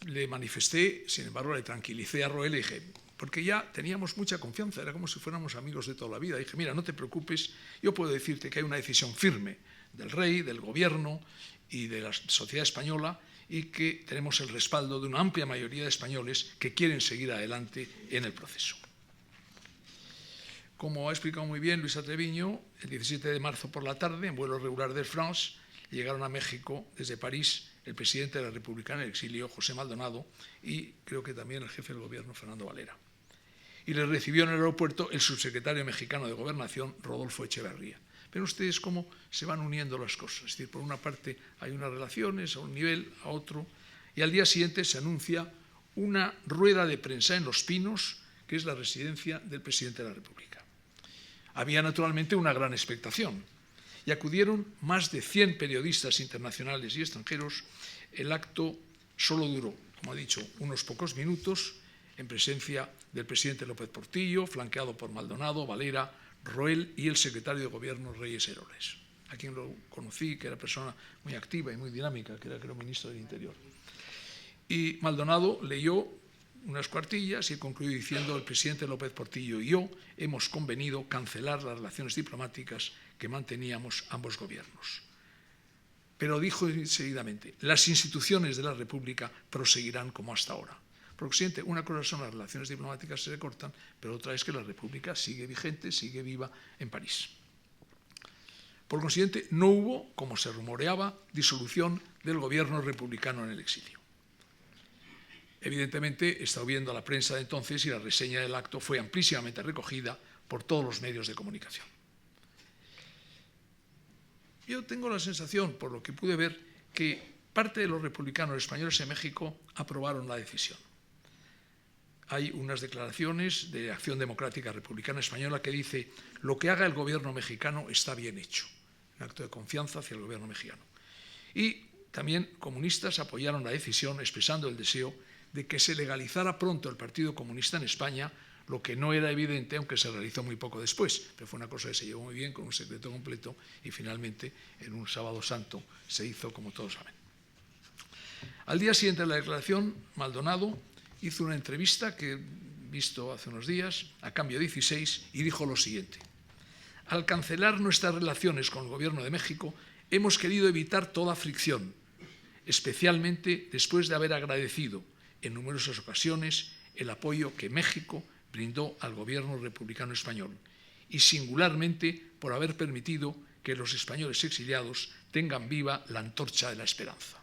Le manifesté, sin embargo, le tranquilicé a Roel y dije, porque ya teníamos mucha confianza, era como si fuéramos amigos de toda la vida. Dije, mira, no te preocupes, yo puedo decirte que hay una decisión firme del rey, del gobierno y de la sociedad española, y que tenemos el respaldo de una amplia mayoría de españoles que quieren seguir adelante en el proceso. Como ha explicado muy bien Luisa Treviño, el 17 de marzo por la tarde, en vuelo regular de Air France, llegaron a México desde París el presidente de la República en el exilio, José Maldonado, y creo que también el jefe del gobierno, Fernando Valera. Y le recibió en el aeropuerto el subsecretario mexicano de Gobernación, Rodolfo Echeverría. Pero ustedes cómo se van uniendo las cosas. Es decir, por una parte hay unas relaciones a un nivel, a otro, y al día siguiente se anuncia una rueda de prensa en Los Pinos, que es la residencia del presidente de la República. Había naturalmente una gran expectación y acudieron más de 100 periodistas internacionales y extranjeros. El acto solo duró, como he dicho, unos pocos minutos, en presencia del presidente López Portillo, flanqueado por Maldonado, Valera, Roel y el secretario de Gobierno, Reyes Heroles, a quien lo conocí, que era persona muy activa y muy dinámica, que era, creo, ministro del Interior. Y Maldonado leyó unas cuartillas y concluyó diciendo: el presidente López Portillo y yo hemos convenido cancelar las relaciones diplomáticas que manteníamos ambos gobiernos. Pero dijo seguidamente: las instituciones de la República proseguirán como hasta ahora. Porque, presidente, una cosa son las relaciones diplomáticas que se cortan, pero otra es que la República sigue vigente, sigue viva en París. Por consiguiente, no hubo, como se rumoreaba, disolución del gobierno republicano en el exilio. Evidentemente, he estado viendo la prensa de entonces y la reseña del acto fue amplísimamente recogida por todos los medios de comunicación. Yo tengo la sensación, por lo que pude ver, que parte de los republicanos españoles en México aprobaron la decisión. Hay unas declaraciones de Acción Democrática Republicana Española que dice: lo que haga el gobierno mexicano está bien hecho. Un acto de confianza hacia el gobierno mexicano. Y también comunistas apoyaron la decisión expresando el deseo de que se legalizara pronto el Partido Comunista en España, lo que no era evidente, aunque se realizó muy poco después, pero fue una cosa que se llevó muy bien, con un secreto completo, y finalmente, en un sábado santo, se hizo, como todos saben. Al día siguiente de la declaración, Maldonado hizo una entrevista que he visto hace unos días, a Cambio 16, y dijo lo siguiente: al cancelar nuestras relaciones con el gobierno de México, hemos querido evitar toda fricción, especialmente después de haber agradecido en numerosas ocasiones el apoyo que México brindó al gobierno republicano español y singularmente por haber permitido que los españoles exiliados tengan viva la antorcha de la esperanza.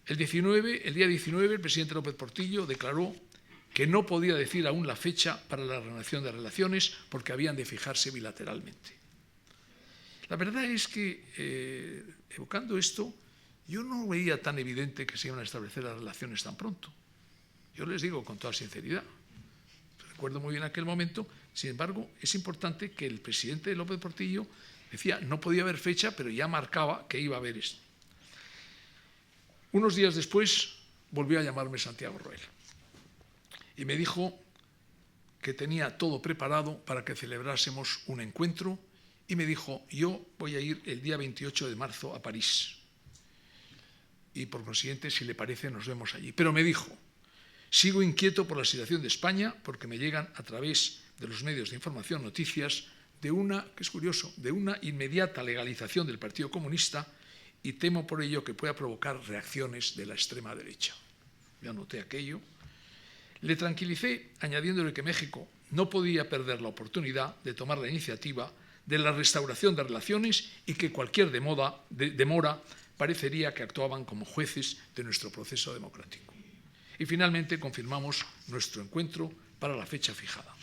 El día 19, el presidente López Portillo declaró que no podía decir aún la fecha para la reanudación de relaciones porque habían de fijarse bilateralmente. La verdad es que, evocando esto, yo no veía tan evidente que se iban a establecer las relaciones tan pronto. Yo les digo con toda sinceridad, recuerdo muy bien aquel momento. Sin embargo, es importante que el presidente López Portillo decía no podía haber fecha, pero ya marcaba que iba a haber esto. Unos días después volvió a llamarme Santiago Roel y me dijo que tenía todo preparado para que celebrásemos un encuentro y me dijo: yo voy a ir el día 28 de marzo a París y por consiguiente, si le parece, nos vemos allí. Pero me dijo: sigo inquieto por la situación de España porque me llegan a través de los medios de información noticias de una, que es curioso, de una inmediata legalización del Partido Comunista y temo por ello que pueda provocar reacciones de la extrema derecha. yo anoté aquello. Le tranquilicé añadiéndole que México no podía perder la oportunidad de tomar la iniciativa de la restauración de relaciones y que cualquier demora parecería que actuaban como jueces de nuestro proceso democrático. Y finalmente confirmamos nuestro encuentro para la fecha fijada.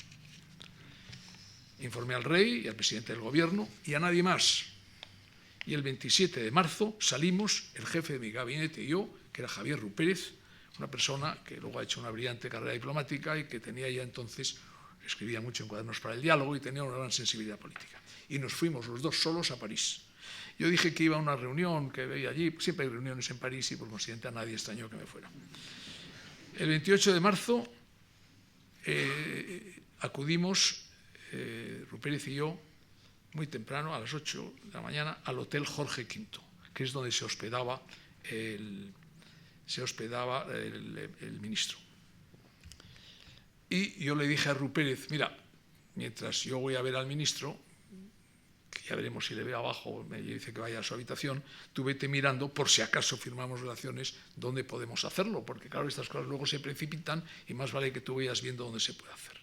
Informé al rey y al presidente del gobierno y a nadie más. Y el 27 de marzo salimos, el jefe de mi gabinete y yo, que era Javier Rupérez, una persona que luego ha hecho una brillante carrera diplomática y que tenía ya entonces, escribía mucho en Cuadernos para el Diálogo y tenía una gran sensibilidad política. Y nos fuimos los dos solos a París. Yo dije que iba a una reunión que veía allí, siempre hay reuniones en París y por consiguiente a nadie extrañó que me fuera. El 28 de marzo acudimos, Rupérez y yo, muy temprano, a las 8 de la mañana, al Hotel Jorge V, que es donde se hospedaba el ministro. Y yo le dije a Rupérez, mira, mientras yo voy a ver al ministro, que ya veremos si le veo abajo, me dice que vaya a su habitación, tú vete mirando, por si acaso firmamos relaciones, dónde podemos hacerlo, porque claro, estas cosas luego se precipitan y más vale que tú vayas viendo dónde se puede hacer.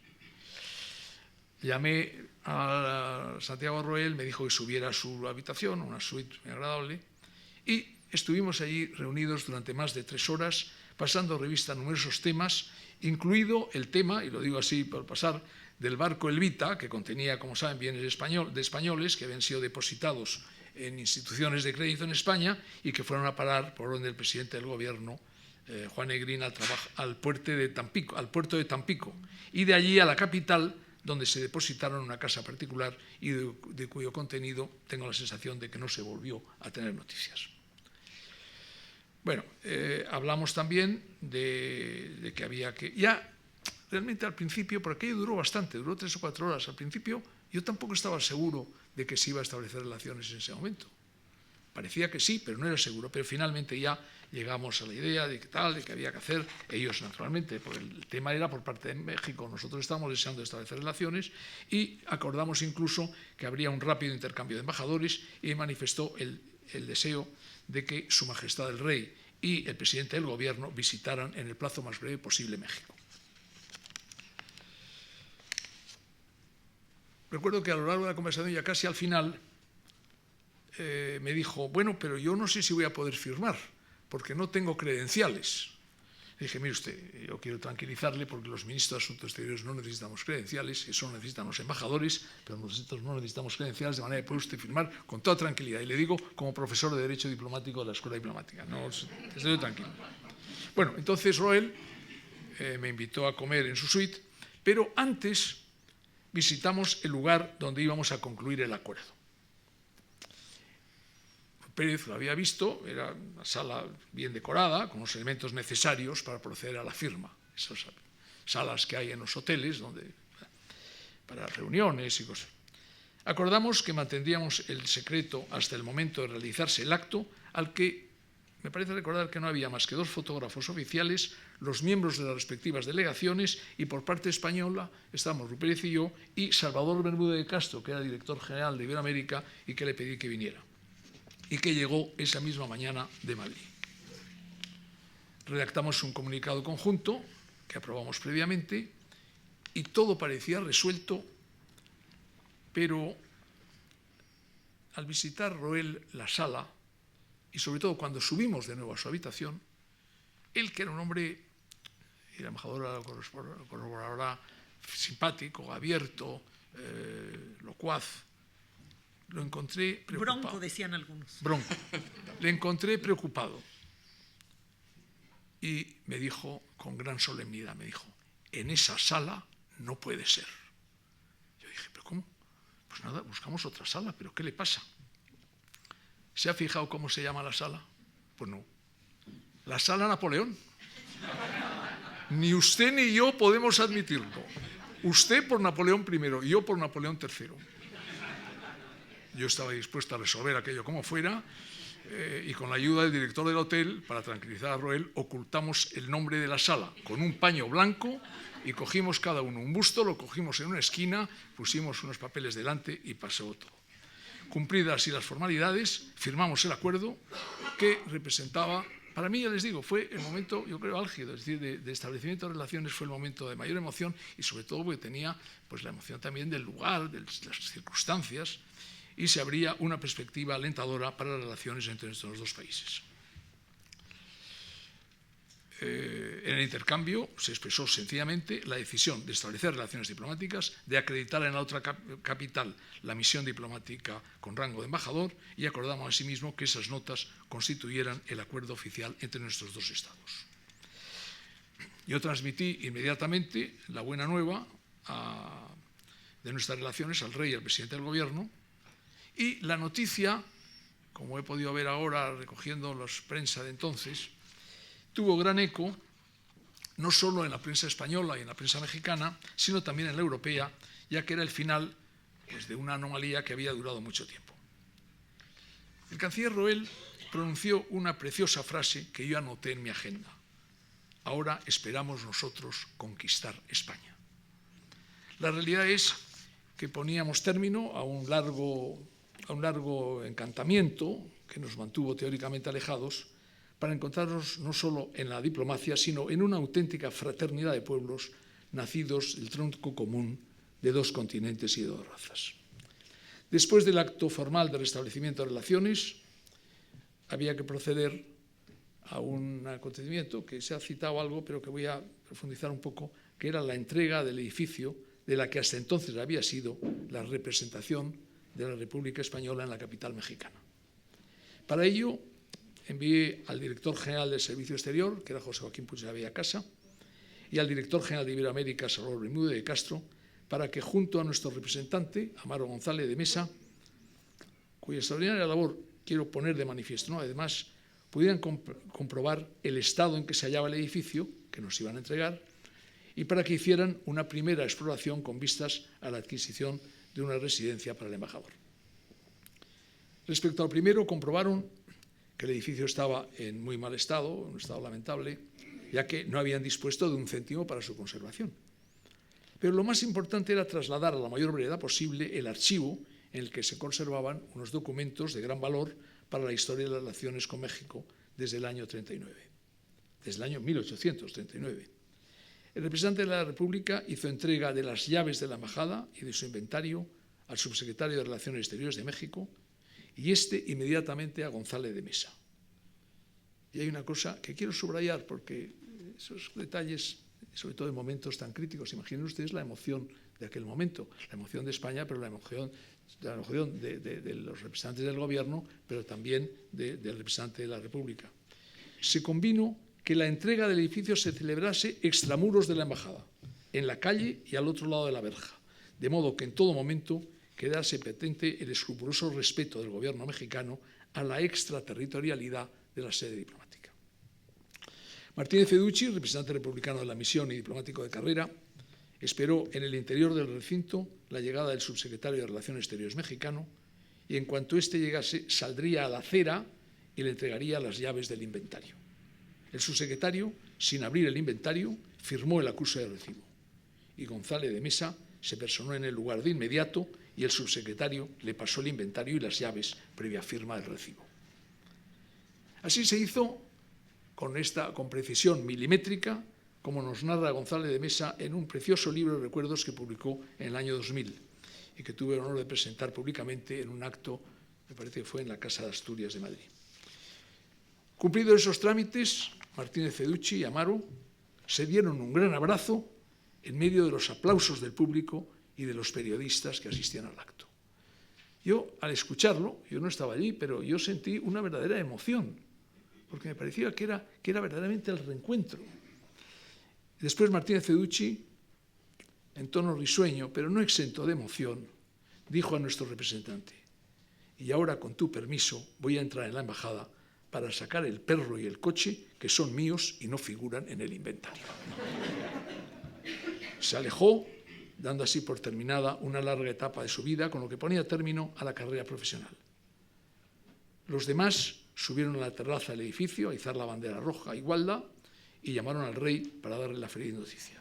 Llamé a Santiago Roel, me dijo que subiera a su habitación, una suite muy agradable, y estuvimos allí reunidos durante más de 3 horas, pasando revista a numerosos temas, incluido el tema, y lo digo así por pasar, del barco Elvita, que contenía, como saben, bienes de españoles que habían sido depositados en instituciones de crédito en España y que fueron a parar por orden del presidente del gobierno, Juan Negrín, al puerto de Tampico, y de allí a la capital, donde se depositaron en una casa particular y de cuyo contenido tengo la sensación de que no se volvió a tener noticias. Bueno, hablamos también de que había que... Ya, realmente al principio, porque aquello duró bastante, duró 3 o 4 horas. Al principio yo tampoco estaba seguro de que se iba a establecer relaciones en ese momento. Parecía que sí, pero no era seguro. Pero finalmente ya llegamos a la idea de que tal, de que había que hacer. Ellos, naturalmente, porque el tema era por parte de México. Nosotros estábamos deseando establecer relaciones y acordamos incluso que habría un rápido intercambio de embajadores y manifestó el deseo de que Su Majestad el Rey y el presidente del gobierno visitaran en el plazo más breve posible México. Recuerdo que a lo largo de la conversación, ya casi al final, me dijo, bueno, pero yo no sé si voy a poder firmar, porque no tengo credenciales. Le dije, mire usted, yo quiero tranquilizarle porque los ministros de Asuntos Exteriores no necesitamos credenciales, eso necesitan los embajadores, pero nosotros no necesitamos credenciales, de manera que puede usted firmar con toda tranquilidad. Y le digo como profesor de Derecho Diplomático de la Escuela Diplomática, no, estoy tranquilo. Bueno, entonces Roel me invitó a comer en su suite, pero antes visitamos el lugar donde íbamos a concluir el acuerdo. Pérez lo había visto, era una sala bien decorada, con los elementos necesarios para proceder a la firma. Esas salas que hay en los hoteles, para reuniones y cosas. Acordamos que mantendríamos el secreto hasta el momento de realizarse el acto, al que me parece recordar que no había más que 2 fotógrafos oficiales, los miembros de las respectivas delegaciones, y por parte española estábamos Rupérez y yo, y Salvador Bermúdez de Castro, que era director general de Iberoamérica y que le pedí que viniera, y que llegó esa misma mañana de Madrid. Redactamos un comunicado conjunto que aprobamos previamente y todo parecía resuelto, pero al visitar Roel la sala, y sobre todo cuando subimos de nuevo a su habitación, él, que era un hombre, y la embajadora lo corroborará, simpático, abierto, locuaz, lo encontré preocupado. Bronco, decían algunos. Bronco. Le encontré preocupado. Y me dijo, con gran solemnidad, me dijo, en esa sala no puede ser. Yo dije, ¿pero cómo? Pues nada, buscamos otra sala, ¿pero qué le pasa? ¿Se ha fijado cómo se llama la sala? Pues no. La sala Napoleón. Ni usted ni yo podemos admitirlo. Usted por Napoleón I y yo por Napoleón III. Yo estaba dispuesto a resolver aquello como fuera y con la ayuda del director del hotel, para tranquilizar a Roel, ocultamos el nombre de la sala con un paño blanco y cogimos cada uno un busto, lo cogimos en una esquina, pusimos unos papeles delante y pasó todo. Cumplidas así las formalidades, firmamos el acuerdo que representaba Para mí, ya les digo, fue el momento, yo creo, álgido, es decir, de establecimiento de relaciones fue el momento de mayor emoción y sobre todo porque tenía pues, la emoción también del lugar, de las circunstancias, y se abría una perspectiva alentadora para las relaciones entre nuestros dos países. En el intercambio se expresó sencillamente la decisión de establecer relaciones diplomáticas, de acreditar en la otra capital la misión diplomática con rango de embajador y acordamos asimismo que esas notas constituyeran el acuerdo oficial entre nuestros dos estados. Yo transmití inmediatamente la buena nueva de nuestras relaciones al rey y al presidente del gobierno y la noticia, como he podido ver ahora recogiendo la prensa de entonces, tuvo gran eco, no solo en la prensa española y en la prensa mexicana, sino también en la europea, ya que era el final pues, de una anomalía que había durado mucho tiempo. El canciller Roel pronunció una preciosa frase que yo anoté en mi agenda. Ahora esperamos nosotros conquistar España. La realidad es que poníamos término a un largo encantamiento que nos mantuvo teóricamente alejados, para encontrarnos no solo en la diplomacia, sino en una auténtica fraternidad de pueblos nacidos del tronco común de dos continentes y de dos razas. Después del acto formal de restablecimiento de relaciones, había que proceder a un acontecimiento que se ha citado algo, pero que voy a profundizar un poco, que era la entrega del edificio de la que hasta entonces había sido la representación de la República Española en la capital mexicana. Para ello, envié al director general del Servicio Exterior, que era José Joaquín Puig de la Bella Casa, y al director general de Iberoamérica, Salvador Bermúdez de Castro, para que junto a nuestro representante, Amaro González de Mesa, cuya extraordinaria labor quiero poner de manifiesto, ¿no? Además, pudieran comprobar el estado en que se hallaba el edificio que nos iban a entregar y para que hicieran una primera exploración con vistas a la adquisición de una residencia para el embajador. Respecto al primero, comprobaron que el edificio estaba en muy mal estado, en un estado lamentable, ya que no habían dispuesto de un céntimo para su conservación. Pero lo más importante era trasladar a la mayor brevedad posible el archivo en el que se conservaban unos documentos de gran valor para la historia de las relaciones con México desde el año 39, desde el año 1839. El representante de la República hizo entrega de las llaves de la embajada y de su inventario al subsecretario de Relaciones Exteriores de México y inmediatamente a González de Mesa. Y hay una cosa que quiero subrayar porque esos detalles, sobre todo en momentos tan críticos, imaginen ustedes la emoción de aquel momento, la emoción de España, pero la emoción de los representantes del gobierno, pero también del representante de la República. Se convino que la entrega del edificio se celebrase extramuros de la embajada, en la calle y al otro lado de la verja, de modo que en todo momento quedase patente el escrupuloso respeto del gobierno mexicano a la extraterritorialidad de la sede diplomática. Martínez Feducci, representante republicano de la misión y diplomático de carrera, esperó en el interior del recinto la llegada del subsecretario de Relaciones Exteriores mexicano y en cuanto éste llegase saldría a la acera y le entregaría las llaves del inventario. El subsecretario, sin abrir el inventario, firmó el acuse de recibo y González de Mesa se personó en el lugar de inmediato y el subsecretario le pasó el inventario y las llaves previa firma del recibo. Así se hizo con precisión milimétrica, como nos narra González de Mesa en un precioso libro de recuerdos que publicó en el año 2000 y que tuve el honor de presentar públicamente en un acto, me parece que fue en la Casa de Asturias de Madrid. Cumplidos esos trámites, Martínez Feducci y Amaro se dieron un gran abrazo en medio de los aplausos del público y de los periodistas que asistían al acto. Yo, al escucharlo, yo no estaba allí, pero yo sentí una verdadera emoción, porque me parecía que era verdaderamente el reencuentro. Después Martínez Feducci, en tono risueño, pero no exento de emoción, dijo a nuestro representante: y ahora, con tu permiso, voy a entrar en la embajada para sacar el perro y el coche, que son míos y no figuran en el inventario. Se alejó, dando así por terminada una larga etapa de su vida, con lo que ponía término a la carrera profesional. Los demás subieron a la terraza del edificio a izar la bandera roja Igualda y llamaron al rey para darle la feliz noticia.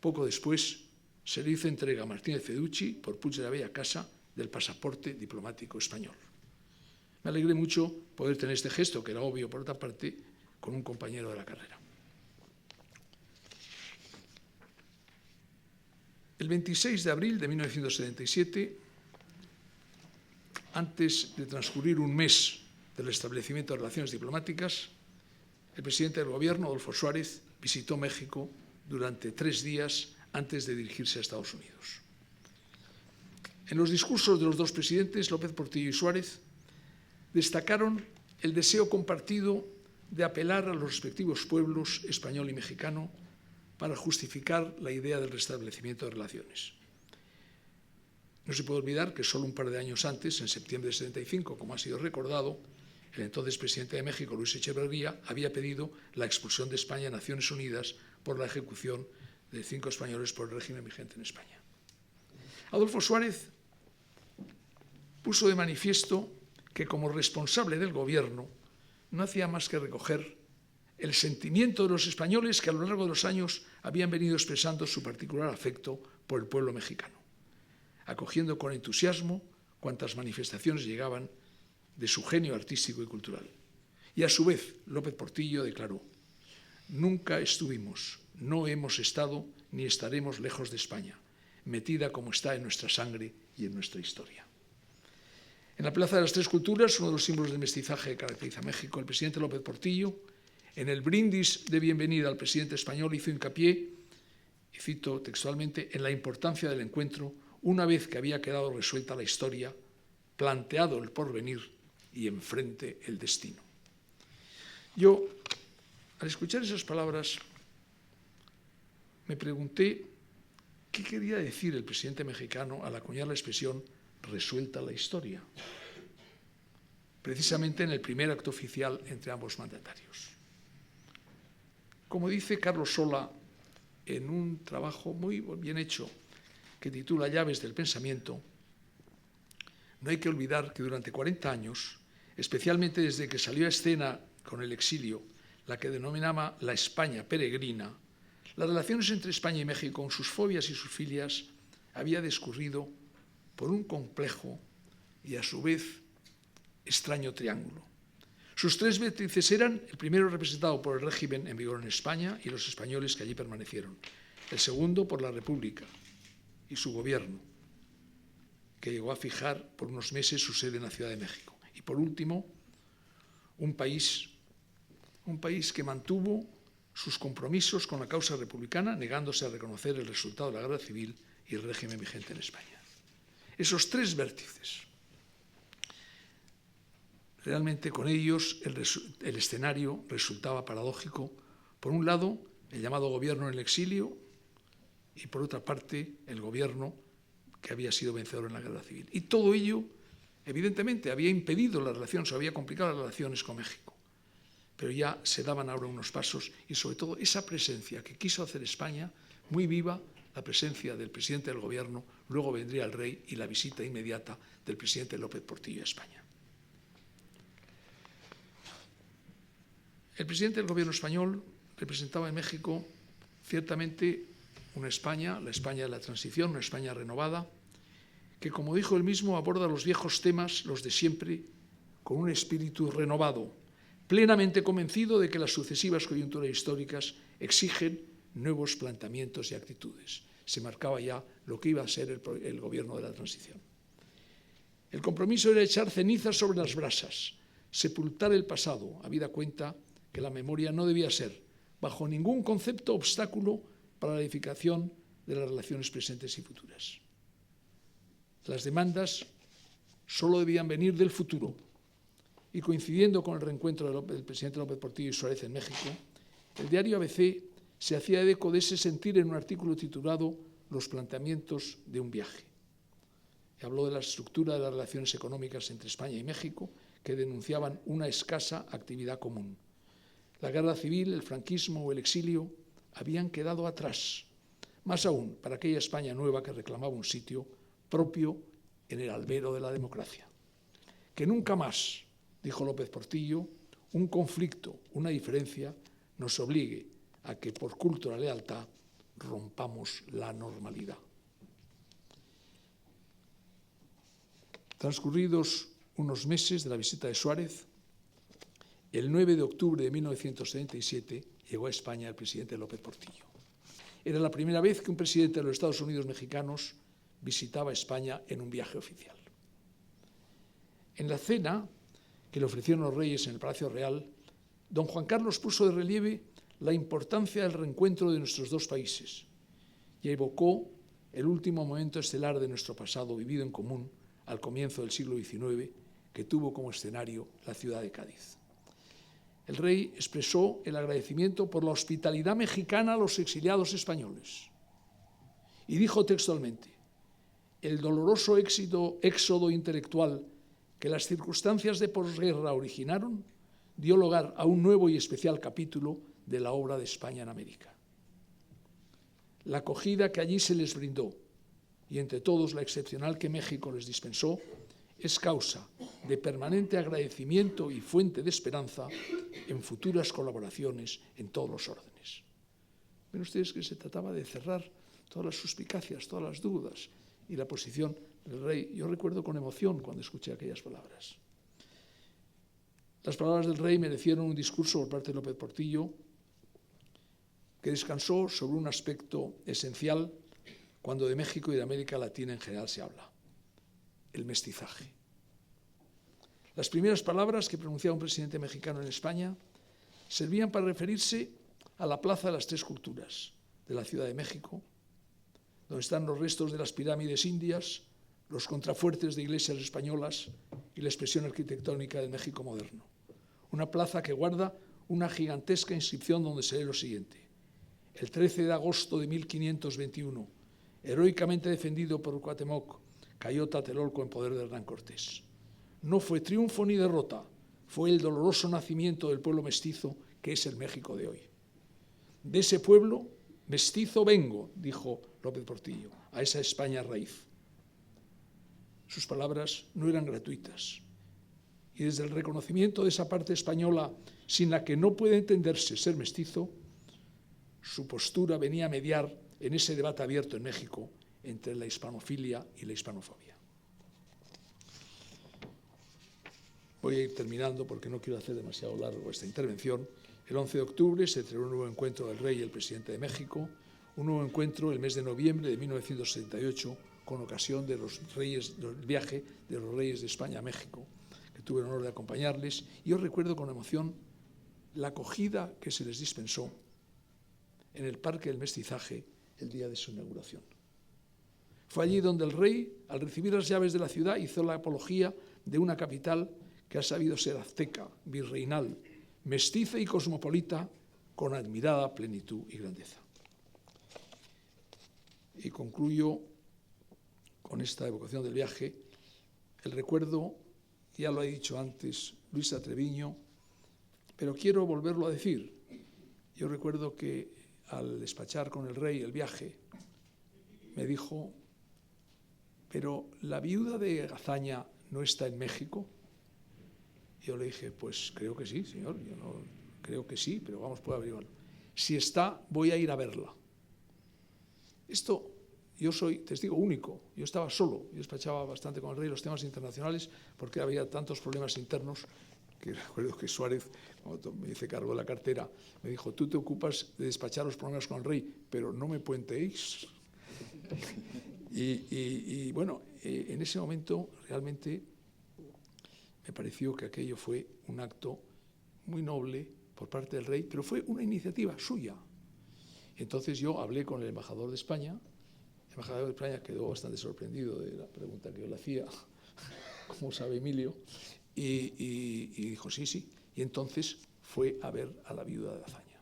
Poco después se le hizo entrega a Martínez Feducci por Puig de la Bella Casa del pasaporte diplomático español. Me alegré mucho poder tener este gesto, que era obvio por otra parte, con un compañero de la carrera. El 26 de abril de 1977, antes de transcurrir un mes del establecimiento de relaciones diplomáticas, el presidente del Gobierno, Adolfo Suárez, visitó México durante 3 días antes de dirigirse a Estados Unidos. En los discursos de los dos presidentes, López Portillo y Suárez, destacaron el deseo compartido de apelar a los respectivos pueblos español y mexicano para justificar la idea del restablecimiento de relaciones. No se puede olvidar que solo un par de años antes, en septiembre de 75, como ha sido recordado, el entonces presidente de México, Luis Echeverría, había pedido la expulsión de España a Naciones Unidas por la ejecución de 5 españoles por el régimen vigente en España. Adolfo Suárez puso de manifiesto que como responsable del gobierno no hacía más que recoger el sentimiento de los españoles que a lo largo de los años habían venido expresando su particular afecto por el pueblo mexicano, acogiendo con entusiasmo cuantas manifestaciones llegaban de su genio artístico y cultural. Y a su vez, López Portillo declaró: nunca estuvimos, no hemos estado ni estaremos lejos de España, metida como está en nuestra sangre y en nuestra historia. En la Plaza de las Tres Culturas, uno de los símbolos del mestizaje que caracteriza a México, el presidente López Portillo, en el brindis de bienvenida al presidente español, hizo hincapié, y cito textualmente, en la importancia del encuentro una vez que había quedado resuelta la historia, planteado el porvenir y enfrente el destino. Yo, al escuchar esas palabras, me pregunté qué quería decir el presidente mexicano al acuñar la expresión resuelta la historia, precisamente en el primer acto oficial entre ambos mandatarios. Como dice Carlos Sola en un trabajo muy bien hecho que titula Llaves del Pensamiento, no hay que olvidar que durante 40 años, especialmente desde que salió a escena con el exilio, la que denominaba la España peregrina, las relaciones entre España y México, con sus fobias y sus filias, había discurrido por un complejo y a su vez extraño triángulo. Sus 3 vértices eran: el primero representado por el régimen en vigor en España y los españoles que allí permanecieron; el segundo por la República y su gobierno, que llegó a fijar por unos meses su sede en la Ciudad de México; y por último, un país que mantuvo sus compromisos con la causa republicana, negándose a reconocer el resultado de la guerra civil y el régimen vigente en España. Esos 3 vértices, realmente con ellos el escenario resultaba paradójico. Por un lado, el llamado gobierno en el exilio, y por otra parte, el gobierno que había sido vencedor en la guerra civil. Y todo ello, evidentemente, había impedido las relaciones, o había complicado las relaciones con México. Pero ya se daban ahora unos pasos, y sobre todo esa presencia que quiso hacer España, muy viva, la presencia del presidente del gobierno, luego vendría el rey y la visita inmediata del presidente López Portillo a España. El presidente del gobierno español representaba en México ciertamente una España, la España de la transición, una España renovada, que, como dijo él mismo, aborda los viejos temas, los de siempre, con un espíritu renovado, plenamente convencido de que las sucesivas coyunturas históricas exigen nuevos planteamientos y actitudes. Se marcaba ya lo que iba a ser el gobierno de la transición. El compromiso era echar cenizas sobre las brasas, sepultar el pasado, habida cuenta que la memoria no debía ser, bajo ningún concepto, obstáculo para la edificación de las relaciones presentes y futuras. Las demandas solo debían venir del futuro, y coincidiendo con el reencuentro del presidente López Portillo y Suárez en México, el diario ABC se hacía eco de ese sentir en un artículo titulado Los planteamientos de un viaje. Y habló de la estructura de las relaciones económicas entre España y México, que denunciaban una escasa actividad común. La guerra civil, el franquismo o el exilio habían quedado atrás, más aún para aquella España nueva que reclamaba un sitio propio en el albero de la democracia. Que nunca más, dijo López Portillo, un conflicto, una diferencia, nos obligue a que por culto a la lealtad rompamos la normalidad. Transcurridos unos meses de la visita de Suárez, El 9 de octubre de 1977 llegó a España el presidente López Portillo. Era la primera vez que un presidente de los Estados Unidos mexicanos visitaba España en un viaje oficial. En la cena que le ofrecieron los reyes en el Palacio Real, don Juan Carlos puso de relieve la importancia del reencuentro de nuestros dos países y evocó el último momento estelar de nuestro pasado vivido en común al comienzo del siglo XIX, que tuvo como escenario la ciudad de Cádiz. El rey expresó el agradecimiento por la hospitalidad mexicana a los exiliados españoles y dijo textualmente: el doloroso éxodo intelectual que las circunstancias de posguerra originaron dio lugar a un nuevo y especial capítulo de la obra de España en América. La acogida que allí se les brindó, y entre todos la excepcional que México les dispensó, es causa de permanente agradecimiento y fuente de esperanza en futuras colaboraciones en todos los órdenes. Ven ustedes que se trataba de cerrar todas las suspicacias, todas las dudas y la posición del rey. Yo recuerdo con emoción cuando escuché aquellas palabras. Las palabras del rey merecieron un discurso por parte de López Portillo que descansó sobre un aspecto esencial cuando de México y de América Latina en general se habla: el mestizaje. Las primeras palabras que pronunciaba un presidente mexicano en España servían para referirse a la Plaza de las Tres Culturas de la Ciudad de México, donde están los restos de las pirámides indias, los contrafuertes de iglesias españolas y la expresión arquitectónica del México moderno. Una plaza que guarda una gigantesca inscripción donde se lee lo siguiente: el 13 de agosto de 1521, heroicamente defendido por Cuauhtémoc, cayó Tlatelolco en poder de Hernán Cortés. No fue triunfo ni derrota, fue el doloroso nacimiento del pueblo mestizo que es el México de hoy. De ese pueblo mestizo vengo, dijo López Portillo, a esa España raíz. Sus palabras no eran gratuitas. Y desde el reconocimiento de esa parte española sin la que no puede entenderse ser mestizo, su postura venía a mediar en ese debate abierto en México entre la hispanofilia y la hispanofobia. Voy a ir terminando porque no quiero hacer demasiado largo esta intervención. El 11 de octubre se celebró un nuevo encuentro del rey y el presidente de México, un nuevo encuentro el mes de noviembre de 1978 con ocasión de del viaje de los reyes de España a México, que tuve el honor de acompañarles. Y yo recuerdo con emoción la acogida que se les dispensó en el Parque del Mestizaje el día de su inauguración. Fue allí donde el rey, al recibir las llaves de la ciudad, hizo la apología de una capital que ha sabido ser azteca, virreinal, mestiza y cosmopolita, con admirada plenitud y grandeza. Y concluyo con esta evocación del viaje, el recuerdo, ya lo he dicho antes, Luisa Treviño, pero quiero volverlo a decir. Yo recuerdo que al despachar con el rey el viaje, me dijo: ¿pero la viuda de Gazaña no está en México? Yo le dije: pues creo que sí, señor, yo no creo que sí, pero vamos, puede averiguarlo. Si está, voy a ir a verla. Esto, yo soy testigo único, yo estaba solo, yo despachaba bastante con el rey los temas internacionales porque había tantos problemas internos que recuerdo que Suárez, cuando me hice cargo de la cartera, me dijo: tú te ocupas de despachar los problemas con el rey, pero no me puenteéis. Y bueno, en ese momento realmente me pareció que aquello fue un acto muy noble por parte del rey, pero fue una iniciativa suya. Entonces yo hablé con el embajador de España. El embajador de España quedó bastante sorprendido de la pregunta que yo le hacía, como sabe Emilio, y dijo sí, sí. Y entonces fue a ver a la viuda de Azaña.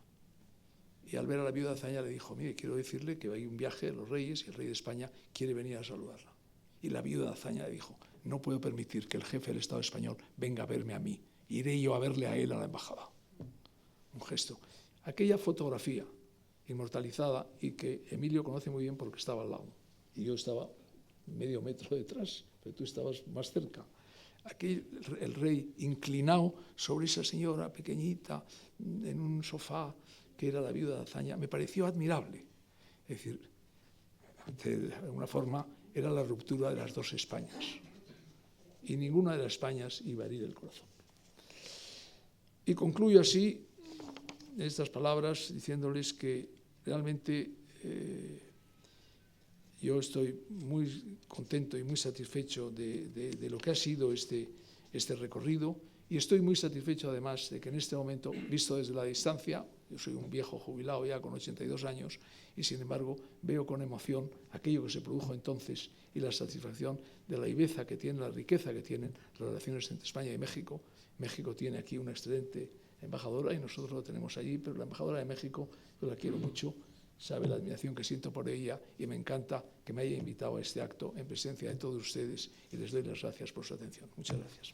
Y al ver a la viuda de Azaña le dijo: mire, quiero decirle que hay un viaje de los reyes y el rey de España quiere venir a saludarla. Y la viuda de Azaña le dijo: no puedo permitir que el jefe del Estado español venga a verme a mí, iré yo a verle a él a la embajada. Un gesto. Aquella fotografía inmortalizada y que Emilio conoce muy bien porque estaba al lado. Y yo estaba medio metro detrás, pero tú estabas más cerca. Aquí el rey inclinado sobre esa señora pequeñita en un sofá que era la viuda de Azaña, me pareció admirable. Es decir, de alguna forma era la ruptura de las dos Españas. Y ninguna de las Españas iba a herir el corazón. Y concluyo así estas palabras diciéndoles que realmente yo estoy muy contento y muy satisfecho de lo que ha sido este recorrido, y estoy muy satisfecho además de que en este momento, visto desde la distancia, yo soy un viejo jubilado ya con 82 años y sin embargo veo con emoción aquello que se produjo entonces y la satisfacción de la viveza que tiene, la riqueza que tienen las relaciones entre España y México. México tiene aquí una excelente embajadora y nosotros lo tenemos allí, pero la embajadora de México, yo la quiero mucho, sabe la admiración que siento por ella y me encanta que me haya invitado a este acto en presencia de todos ustedes y les doy las gracias por su atención. Muchas gracias.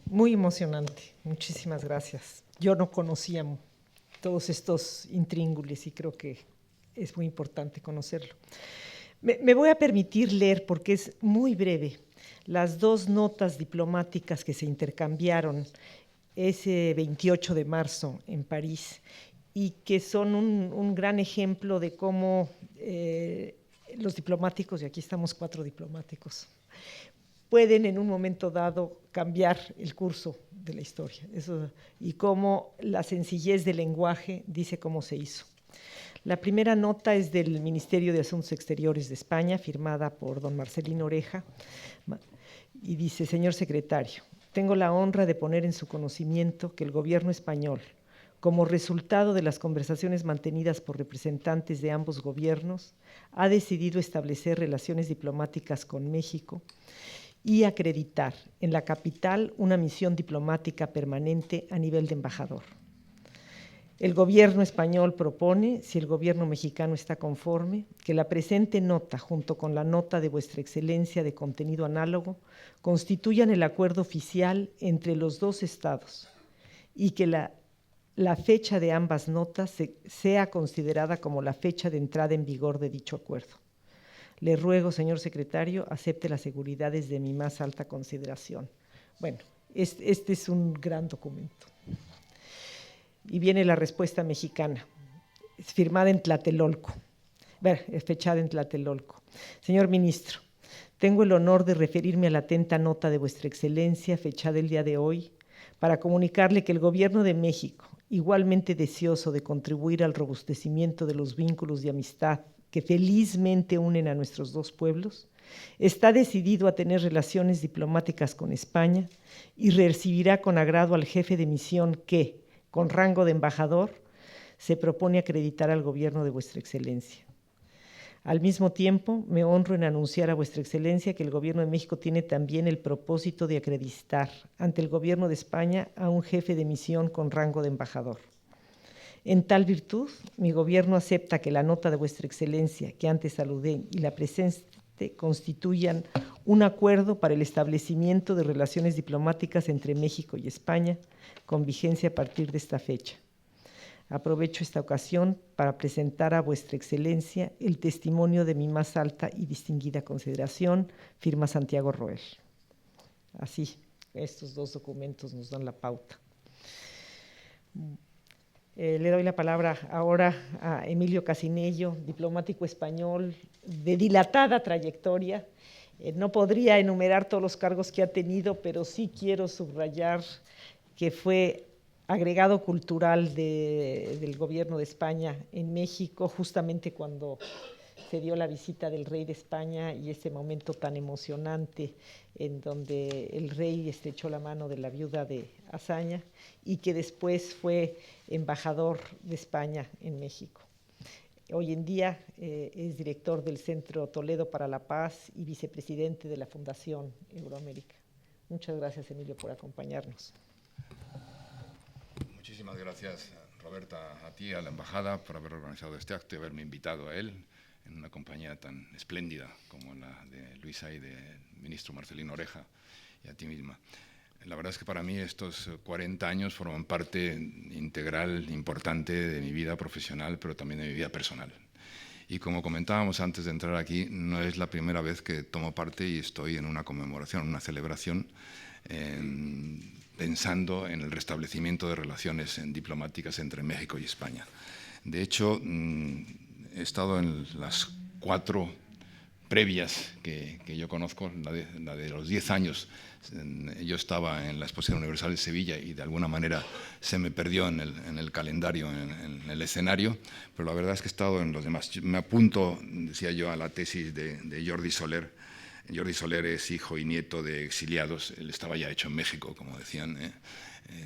Muy emocionante, muchísimas gracias. Yo no conocía todos estos intríngulis y creo que es muy importante conocerlo. Me voy a permitir leer, porque es muy breve, las dos notas diplomáticas que se intercambiaron ese 28 de marzo en París y que son un gran ejemplo de cómo los diplomáticos, y aquí estamos 4 diplomáticos, pueden en un momento dado cambiar el curso de la historia. Eso, y cómo la sencillez del lenguaje dice cómo se hizo. La primera nota es del Ministerio de Asuntos Exteriores de España, firmada por don Marcelino Oreja, y dice: señor secretario, tengo la honra de poner en su conocimiento que el gobierno español, como resultado de las conversaciones mantenidas por representantes de ambos gobiernos, ha decidido establecer relaciones diplomáticas con México y acreditar en la capital una misión diplomática permanente a nivel de embajador. El gobierno español propone, si el gobierno mexicano está conforme, que la presente nota, junto con la nota de Vuestra Excelencia de contenido análogo, constituyan el acuerdo oficial entre los dos estados y que la fecha de ambas notas sea considerada como la fecha de entrada en vigor de dicho acuerdo. Le ruego, señor secretario, acepte las seguridades de mi más alta consideración. Bueno, este es un gran documento. Y viene la respuesta mexicana, firmada en Tlatelolco, fechada en Tlatelolco. Señor ministro, tengo el honor de referirme a la atenta nota de Vuestra Excelencia, fechada el día de hoy, para comunicarle que el Gobierno de México, igualmente deseoso de contribuir al robustecimiento de los vínculos de amistad que felizmente unen a nuestros dos pueblos, está decidido a tener relaciones diplomáticas con España y recibirá con agrado al jefe de misión que, con rango de embajador, se propone acreditar al gobierno de Vuestra Excelencia. Al mismo tiempo, me honro en anunciar a Vuestra Excelencia que el Gobierno de México tiene también el propósito de acreditar ante el Gobierno de España a un jefe de misión con rango de embajador. En tal virtud, mi gobierno acepta que la nota de Vuestra Excelencia, que antes saludé, y la presente constituyan un acuerdo para el establecimiento de relaciones diplomáticas entre México y España, con vigencia a partir de esta fecha. Aprovecho esta ocasión para presentar a Vuestra Excelencia el testimonio de mi más alta y distinguida consideración, firma Santiago Roel. Así, estos dos documentos nos dan la pauta. Le doy la palabra ahora a Emilio Casinello, diplomático español de dilatada trayectoria. No podría enumerar todos los cargos que ha tenido, pero sí quiero subrayar que fue agregado cultural del Gobierno de España en México, justamente cuando se dio la visita del rey de España y ese momento tan emocionante en donde el rey estrechó la mano de la viuda de Azaña y que después fue embajador de España en México. Hoy en día es director del Centro Toledo para la Paz y vicepresidente de la Fundación Euroamérica. Muchas gracias, Emilio, por acompañarnos. Muchísimas gracias, Roberta, a ti, a la Embajada, por haber organizado este acto y haberme invitado a él en una compañía tan espléndida como la de Luisa y del ministro Marcelino Oreja, y a ti misma. La verdad es que para mí estos 40 años forman parte integral, importante de mi vida profesional, pero también de mi vida personal. Y como comentábamos antes de entrar aquí, no es la primera vez que tomo parte y estoy en una conmemoración, una celebración pensando en el restablecimiento de relaciones diplomáticas entre México y España. De hecho, he estado en las 4 previas que yo conozco, la de los 10 años. Yo estaba en la Exposición Universal de Sevilla y de alguna manera se me perdió en el calendario, en el escenario, pero la verdad es que he estado en los demás. Me apunto, decía yo, a la tesis de Jordi Soler. Jordi Soler es hijo y nieto de exiliados, él estaba ya hecho en México, como decían,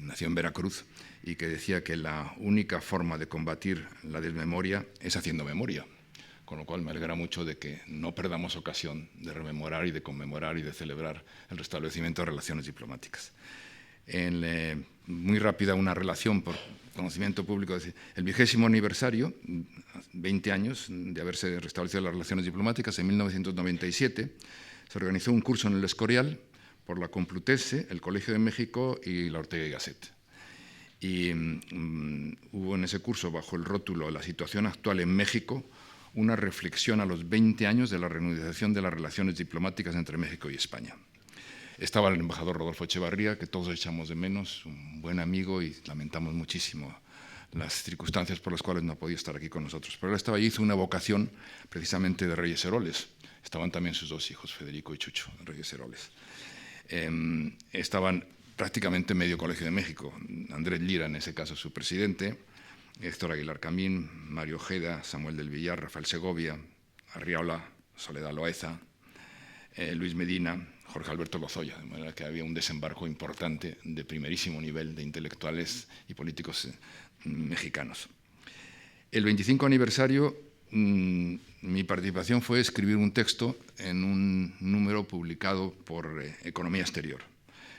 nació en Veracruz, y que decía que la única forma de combatir la desmemoria es haciendo memoria. Con lo cual me alegra mucho de que no perdamos ocasión de rememorar y de conmemorar y de celebrar el restablecimiento de relaciones diplomáticas. Muy rápida una relación por conocimiento público. El 20º aniversario, 20 años de haberse restablecido las relaciones diplomáticas, en 1997 se organizó un curso en el Escorial por la Complutense, el Colegio de México y la Ortega y Gasset. Y hubo en ese curso, bajo el rótulo La situación actual en México, una reflexión a los 20 años de la reanudación de las relaciones diplomáticas entre México y España. Estaba el embajador Rodolfo Echevarría, que todos echamos de menos, un buen amigo, y lamentamos muchísimo las circunstancias por las cuales no ha podido estar aquí con nosotros. Pero él estaba allí, hizo una vocación precisamente de Reyes Heroles. Estaban también sus 2 hijos, Federico y Chucho, Reyes Heroles. Estaban prácticamente medio Colegio de México. Andrés Lira, en ese caso, su presidente, Héctor Aguilar Camín, Mario Ojeda, Samuel del Villar, Rafael Segovia, Arriola, Soledad Loaiza, Luis Medina, Jorge Alberto Lozoya, de manera que había un desembarco importante de primerísimo nivel de intelectuales y políticos mexicanos. El 25 aniversario, mi participación fue escribir un texto en un número publicado por Economía Exterior,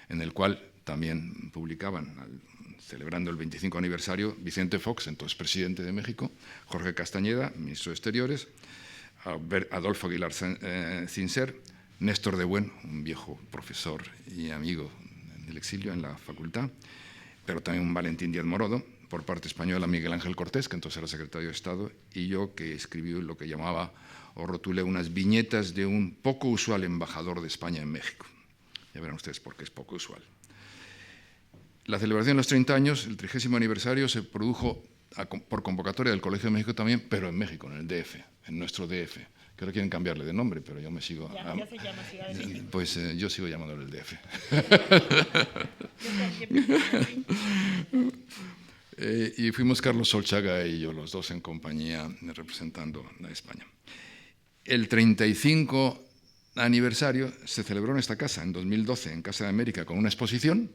en el cual también publicaban, celebrando el 25 aniversario, Vicente Fox, entonces presidente de México, Jorge Castañeda, ministro de Exteriores, Adolfo Aguilar Cincer, Néstor de Buen, un viejo profesor y amigo del exilio en la facultad, pero también un Valentín Díaz Morodo, por parte española Miguel Ángel Cortés, que entonces era secretario de Estado, y yo, que escribí lo que llamaba, o rotulé, unas viñetas de un poco usual embajador de España en México. Ya verán ustedes por qué es poco usual. La celebración de los 30 años, el 30º aniversario, se produjo por convocatoria del Colegio de México también, pero en México, en el DF, en nuestro DF, que ahora quieren cambiarle de nombre, pero yo me sigo... Ya se llama Ciudad de México. Pues yo sigo llamándole el DF. Y fuimos Carlos Solchaga y yo, los dos en compañía, representando a España. El 35 aniversario se celebró en esta casa, en 2012, en Casa de América, con una exposición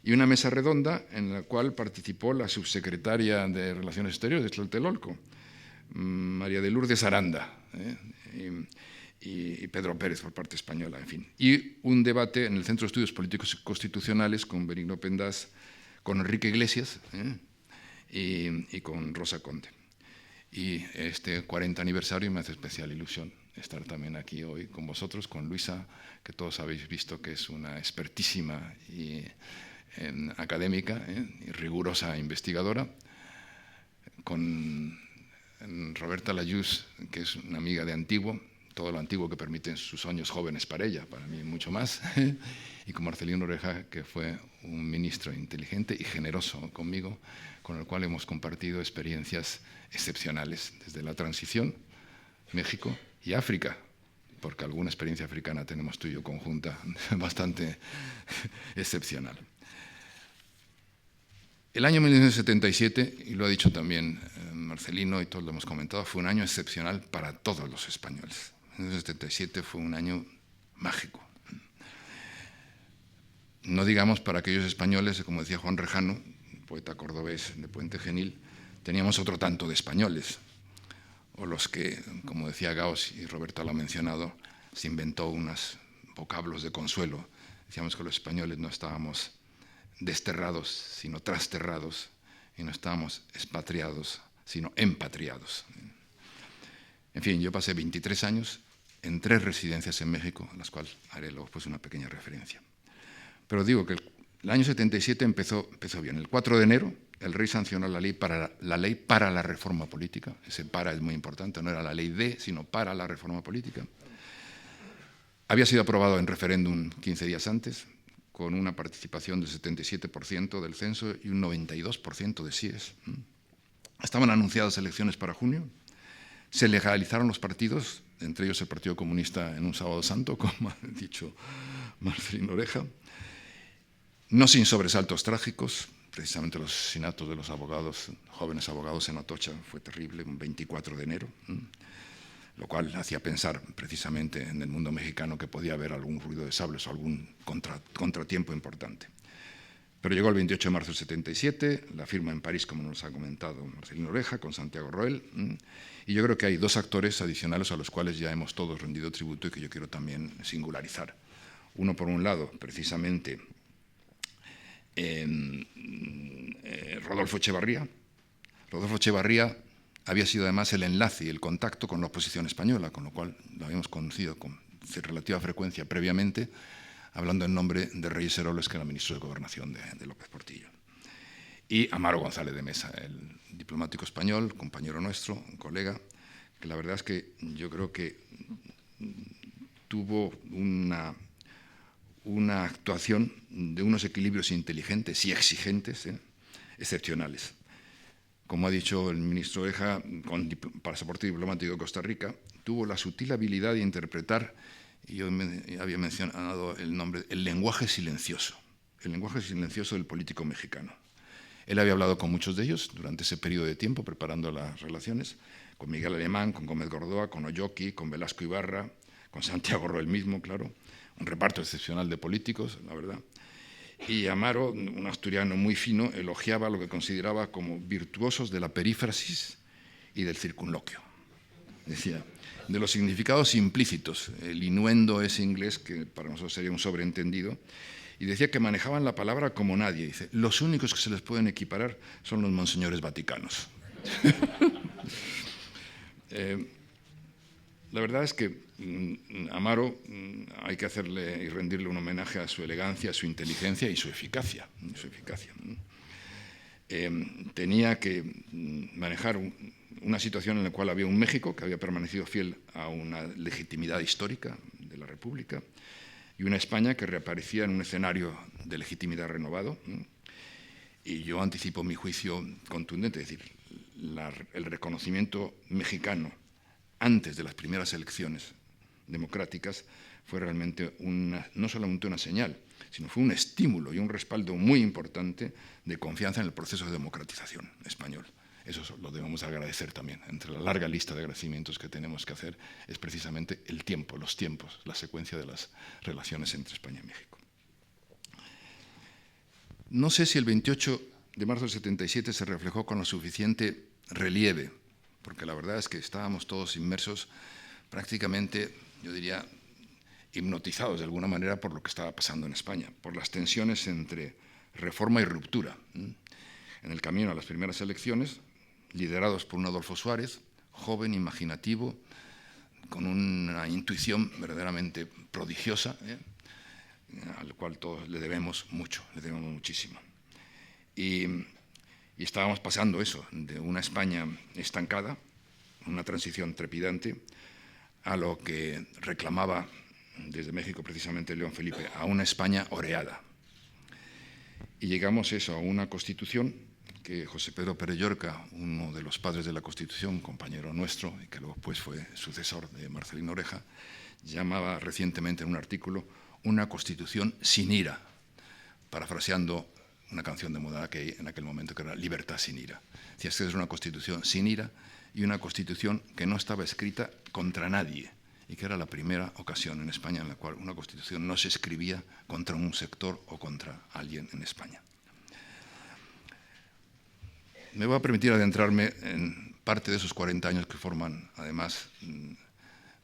y una mesa redonda en la cual participó la subsecretaria de Relaciones Exteriores de Tlatelolco, María de Lourdes Aranda, y Pedro Pérez por parte española, en fin. Y un debate en el Centro de Estudios Políticos y Constitucionales con Benigno Pendas, con Enrique Iglesias y con Rosa Conde. Y este 40 aniversario me hace especial ilusión estar también aquí hoy con vosotros, con Luisa, que todos habéis visto que es una expertísima y académica y rigurosa investigadora, con Roberta Layús, que es una amiga de antiguo, todo lo antiguo que permiten sus años jóvenes para ella, para mí mucho más, y con Marcelino Oreja, que fue un ministro inteligente y generoso conmigo, con el cual hemos compartido experiencias excepcionales, desde la transición, México y África, porque alguna experiencia africana tenemos tú y yo conjunta bastante excepcional. El año 1977, y lo ha dicho también Marcelino y todos lo hemos comentado, fue un año excepcional para todos los españoles. 1977 fue un año mágico. No digamos para aquellos españoles, como decía Juan Rejano, poeta cordobés de Puente Genil, teníamos otro tanto de españoles, o los que, como decía Gauss, y Roberto lo ha mencionado, se inventó unos vocablos de consuelo. Decíamos que los españoles no estábamos desterrados, sino trasterrados, y no estábamos expatriados, sino empatriados. En fin, yo pasé 23 años en 3 residencias en México, a las cuales haré luego pues una pequeña referencia. Pero digo que el año 77 empezó bien. El 4 de enero el rey sancionó la ley para la reforma política. Ese para es muy importante, no era la ley de, sino para la reforma política. Había sido aprobado en referéndum 15 días antes, con una participación del 77% del censo y un 92% de síes. Estaban anunciadas elecciones para junio, se legalizaron los partidos, entre ellos el Partido Comunista en un sábado santo, como ha dicho Marcelino Oreja, no sin sobresaltos trágicos. Precisamente los asesinatos de los abogados, jóvenes abogados en Atocha, fue terrible, un 24 de enero, lo cual hacía pensar precisamente en el mundo mexicano que podía haber algún ruido de sables o algún contratiempo importante. Pero llegó el 28 de marzo del 77, la firma en París, como nos ha comentado Marcelino Oreja, con Santiago Roel, y yo creo que hay dos actores adicionales a los cuales ya hemos todos rendido tributo y que yo quiero también singularizar. Uno, por un lado, precisamente, Rodolfo Echevarría. Rodolfo Echevarría había sido además el enlace y el contacto con la oposición española, con lo cual lo habíamos conocido con relativa frecuencia previamente, hablando en nombre de Reyes Heroles, que era ministro de Gobernación de López Portillo. Y Amaro González de Mesa, el diplomático español, compañero nuestro, un colega, que la verdad es que yo creo que tuvo una actuación de unos equilibrios inteligentes y exigentes, excepcionales. Como ha dicho el ministro Oreja, con pasaporte diplomático de Costa Rica, tuvo la sutil habilidad de interpretar, y yo había mencionado el nombre, el lenguaje silencioso del político mexicano. Él había hablado con muchos de ellos durante ese periodo de tiempo, preparando las relaciones, con Miguel Alemán, con Gómez Gordoa, con Oyoqui, con Velasco Ibarra, con Santiago Roel mismo, claro, un reparto excepcional de políticos, la verdad. Y Amaro, un asturiano muy fino, elogiaba lo que consideraba como virtuosos de la perífrasis y del circunloquio. Decía, de los significados implícitos, el inuendo ese inglés, que para nosotros sería un sobreentendido, y decía que manejaban la palabra como nadie. Dice, los únicos que se les pueden equiparar son los monseñores vaticanos. La verdad es que Amaro hay que hacerle y rendirle un homenaje a su elegancia, a su inteligencia y su eficacia. Tenía que manejar una situación en la cual había un México que había permanecido fiel a una legitimidad histórica de la República y una España que reaparecía en un escenario de legitimidad renovado. Y yo anticipo mi juicio contundente, es decir, el reconocimiento mexicano antes de las primeras elecciones democráticas fue realmente no solamente una señal, sino fue un estímulo y un respaldo muy importante de confianza en el proceso de democratización español. Eso lo debemos agradecer también. Entre la larga lista de agradecimientos que tenemos que hacer es precisamente el tiempo, los tiempos, la secuencia de las relaciones entre España y México. No sé si el 28 de marzo del 77 se reflejó con lo suficiente relieve, porque la verdad es que estábamos todos inmersos prácticamente, yo diría, hipnotizados de alguna manera por lo que estaba pasando en España, por las tensiones entre reforma y ruptura. En el camino a las primeras elecciones, liderados por un Adolfo Suárez, joven, imaginativo, con una intuición verdaderamente prodigiosa, al cual todos le debemos mucho, le debemos muchísimo. Y estábamos pasando eso, de una España estancada, una transición trepidante, a lo que reclamaba desde México precisamente León Felipe, a una España oreada. Y llegamos eso, a una Constitución que José Pedro Pérez Llorca, uno de los padres de la Constitución, compañero nuestro, y que luego pues fue sucesor de Marcelino Oreja, llamaba recientemente en un artículo una Constitución sin ira, parafraseando una canción de moda que en aquel momento que era Libertad sin ira. Decía que es una Constitución sin ira y una Constitución que no estaba escrita contra nadie, y que era la primera ocasión en España en la cual una Constitución no se escribía contra un sector o contra alguien en España. Me voy a permitir adentrarme en parte de esos 40 años que forman, además,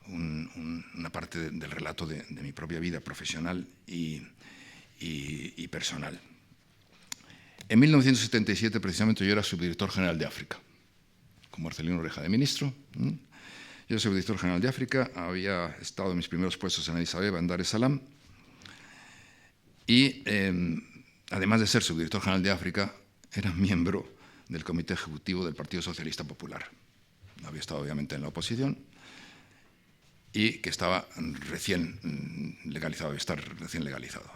una parte del relato de mi propia vida profesional y personal. En 1977, precisamente, yo era subdirector general de África, con Marcelino Oreja de ministro. Yo era subdirector general de África, había estado en mis primeros puestos en Addis Abeba, en Dar es Salaam, y además de ser subdirector general de África, era miembro del Comité Ejecutivo del Partido Socialista Popular. Había estado obviamente en la oposición y que estaba recién legalizado, debe estar recién legalizado.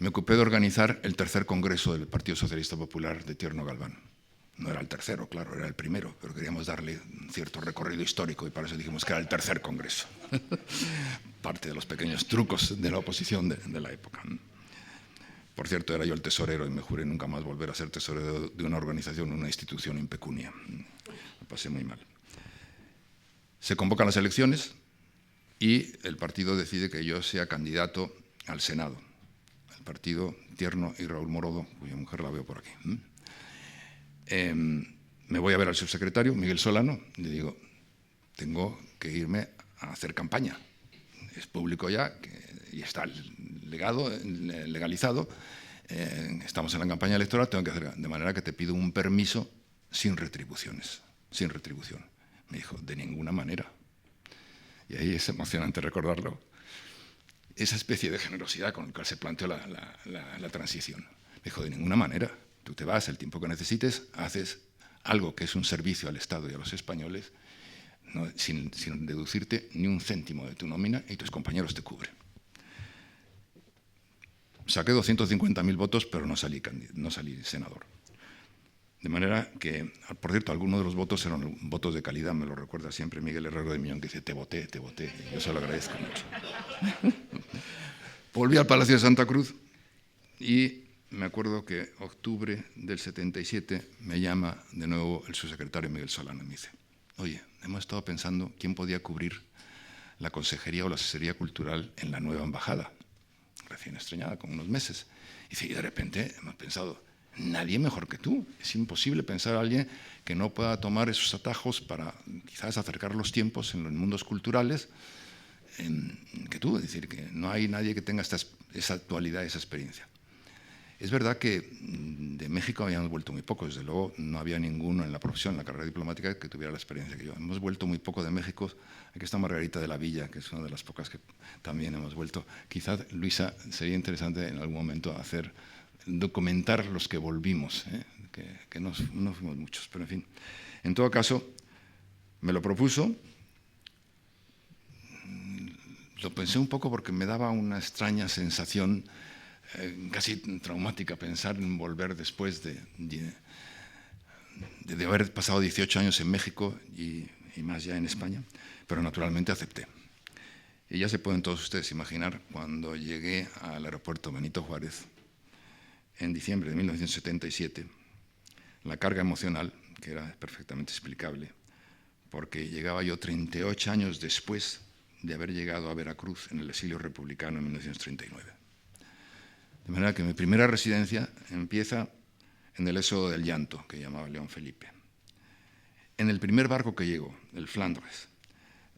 me ocupé de organizar el tercer congreso del Partido Socialista Popular de Tierno Galván. No era el tercero, claro, era el primero, pero queríamos darle un cierto recorrido histórico y para eso dijimos que era el tercer congreso. Parte de los pequeños trucos de la oposición de la época. Por cierto, era yo el tesorero y me juré nunca más volver a ser tesorero de una organización, una institución impecunia. Lo pasé muy mal. Se convocan las elecciones y el partido decide que yo sea candidato al Senado. El partido Tierno y Raúl Morodo, cuya mujer la veo por aquí. Me voy a ver al subsecretario, Miguel Solano, y le digo, tengo que irme a hacer campaña. Es público ya y está legalizado. Estamos en la campaña electoral, tengo que hacer, de manera que te pido un permiso sin retribuciones, sin retribución. Me dijo, de ninguna manera. Y ahí es emocionante recordarlo. Esa especie de generosidad con la que se planteó la transición. Me dijo, de ninguna manera. Tú te vas el tiempo que necesites, haces algo que es un servicio al Estado y a los españoles, ¿no? sin deducirte ni un céntimo de tu nómina y tus compañeros te cubren. Saqué 250.000 votos, pero no salí senador. De manera que, por cierto, algunos de los votos eran votos de calidad, me lo recuerda siempre Miguel Herrero de Miñón, que dice, te voté, y yo se lo agradezco mucho. Volví al Palacio de Santa Cruz y me acuerdo que octubre del 77 me llama de nuevo el subsecretario Miguel Solano y me dice, oye, hemos estado pensando quién podía cubrir la consejería o la asesoría cultural en la nueva embajada, recién estrenada, con unos meses. Y de repente hemos pensado, nadie mejor que tú. Es imposible pensar a alguien que no pueda tomar esos atajos para quizás acercar los tiempos en los mundos culturales que tú. Es decir, que no hay nadie que tenga esa actualidad, esa experiencia. Es verdad que de México habíamos vuelto muy poco, desde luego no había ninguno en la profesión, en la carrera diplomática, que tuviera la experiencia que yo. Hemos vuelto muy poco de México. Aquí está Margarita de la Villa, que es una de las pocas que también hemos vuelto. Quizás, Luisa, sería interesante en algún momento documentar los que volvimos, que no fuimos muchos, pero en fin. En todo caso, me lo propuso. Lo pensé un poco porque me daba una extraña sensación casi traumática pensar en volver después de haber pasado 18 años en México y más ya en España, pero naturalmente acepté. Y ya se pueden todos ustedes imaginar cuando llegué al aeropuerto Benito Juárez en diciembre de 1977, la carga emocional, que era perfectamente explicable, porque llegaba yo 38 años después de haber llegado a Veracruz en el exilio republicano en 1939. De manera que mi primera residencia empieza en el éxodo del llanto, que llamaba León Felipe. En el primer barco que llegó, el Flandres,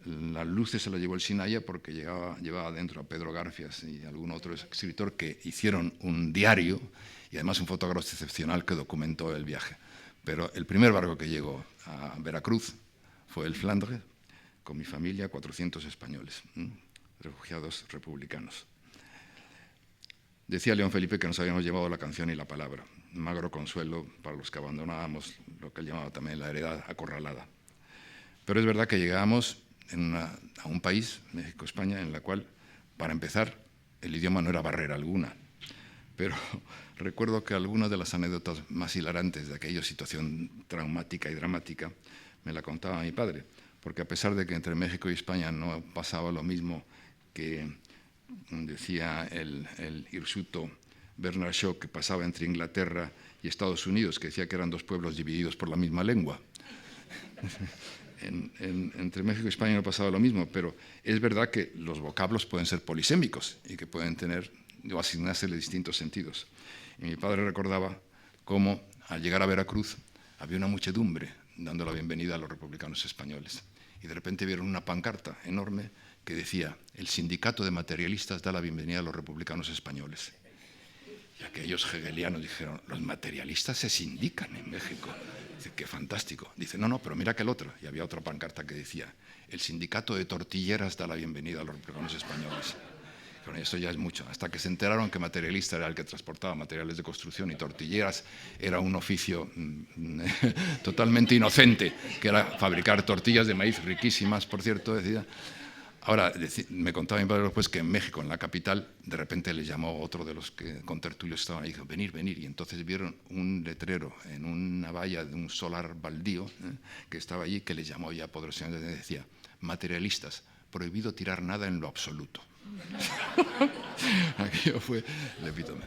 las luces se las llevó el Sinaya porque llevaba dentro a Pedro Garfias y algún otro escritor que hicieron un diario y además un fotógrafo excepcional que documentó el viaje. Pero el primer barco que llegó a Veracruz fue el Flandres, con mi familia, 400 españoles, refugiados republicanos. Decía León Felipe que nos habíamos llevado la canción y la palabra, magro consuelo para los que abandonábamos lo que él llamaba también la heredad acorralada. Pero es verdad que llegábamos a un país, México, España, en la cual, para empezar, el idioma no era barrera alguna. Pero recuerdo que algunas de las anécdotas más hilarantes de aquella situación traumática y dramática me la contaba mi padre, porque a pesar de que entre México y España no pasaba lo mismo que decía el hirsuto Bernard Shaw, que pasaba entre Inglaterra y Estados Unidos, que decía que eran dos pueblos divididos por la misma lengua. Entre México y España no pasaba lo mismo, pero es verdad que los vocablos pueden ser polisémicos y que pueden tener o asignárseles distintos sentidos. Y mi padre recordaba cómo al llegar a Veracruz había una muchedumbre dando la bienvenida a los republicanos españoles. Y de repente vieron una pancarta enorme que decía: el sindicato de materialistas da la bienvenida a los republicanos españoles. Y aquellos hegelianos dijeron: los materialistas se sindican en México. Dice: qué fantástico. Dice: no, pero mira aquel otro. Y había otra pancarta que decía: el sindicato de tortilleras da la bienvenida a los republicanos españoles. Bueno, eso ya es mucho. Hasta que se enteraron que materialista era el que transportaba materiales de construcción y tortilleras era un oficio totalmente inocente, que era fabricar tortillas de maíz riquísimas, por cierto, decía. Ahora, me contaba mi padre después que en México, en la capital, de repente le llamó otro de los contertulios estaban ahí, dijo, venir, venir. Y entonces vieron un letrero en una valla de un solar baldío que estaba allí, que les llamó ya poderosamente, decía, materialistas, prohibido tirar nada en lo absoluto. Aquello fue el epítome.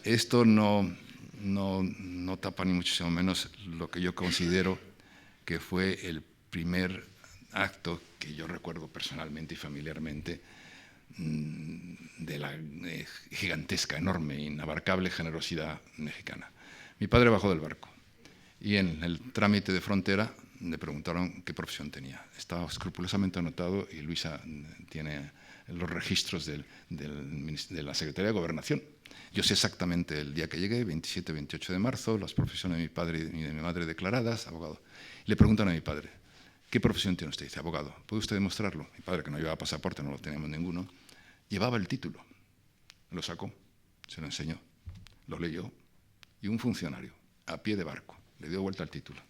Esto no tapa ni muchísimo menos lo que yo considero que fue el primer acto que yo recuerdo personalmente y familiarmente de la gigantesca, enorme, inabarcable generosidad mexicana. Mi padre bajó del barco y en el trámite de frontera le preguntaron qué profesión tenía. Estaba escrupulosamente anotado y Luisa tiene los registros de la Secretaría de Gobernación. Yo sé exactamente el día que llegué, 27-28 de marzo, las profesiones de mi padre y de mi madre declaradas, abogado. Le preguntan a mi padre, ¿qué profesión tiene usted? Dice, abogado. ¿Puede usted demostrarlo? Mi padre, que no llevaba pasaporte, no lo teníamos ninguno, llevaba el título. Lo sacó, se lo enseñó, lo leyó, y un funcionario, a pie de barco, le dio vuelta al título,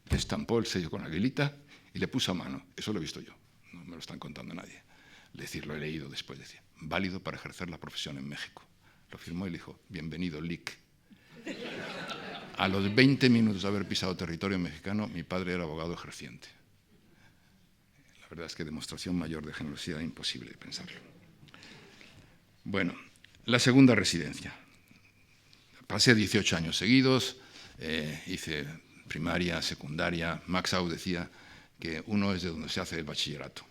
le estampó el sello con aguilita y le puso a mano. Eso lo he visto yo, no me lo están contando nadie. Es decir, lo he leído después, decía, válido para ejercer la profesión en México. Lo firmó y le dijo, bienvenido, Lic. A los 20 minutos de haber pisado territorio mexicano, mi padre era abogado ejerciente. La verdad es que demostración mayor de generosidad imposible de pensarlo. Bueno, la segunda residencia. Pasé 18 años seguidos, hice primaria, secundaria. Max Au decía que uno es de donde se hace el bachillerato.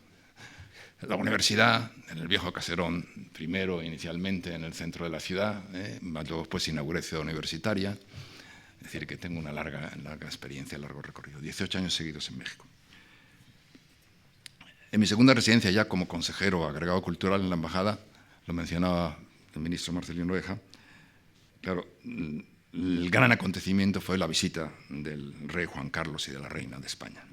La universidad, en el viejo caserón, primero inicialmente en el centro de la ciudad, luego después inauguré Ciudad Universitaria, es decir, que tengo una larga experiencia, largo recorrido, 18 años seguidos en México. En mi segunda residencia, ya como consejero agregado cultural en la embajada, lo mencionaba el ministro Marcelino Oreja, claro, el gran acontecimiento fue la visita del rey Juan Carlos y de la reina de España.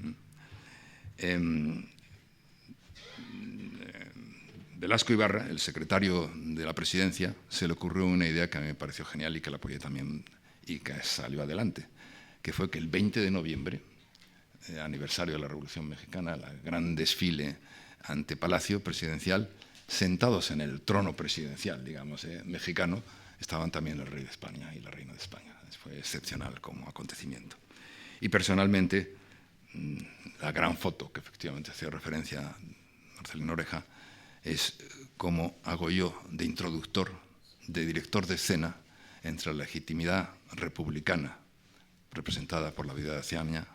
Velasco Ibarra, el secretario de la presidencia, se le ocurrió una idea que a mí me pareció genial y que la apoyé también y que salió adelante, que fue que el 20 de noviembre, aniversario de la Revolución Mexicana, el gran desfile ante Palacio Presidencial, sentados en el trono presidencial, digamos, mexicano, estaban también el rey de España y la reina de España. Fue excepcional como acontecimiento. Y personalmente, la gran foto que efectivamente hacía referencia a Marcelino Oreja es cómo hago yo de introductor, de director de escena entre la legitimidad republicana representada por la viuda de Aciaña,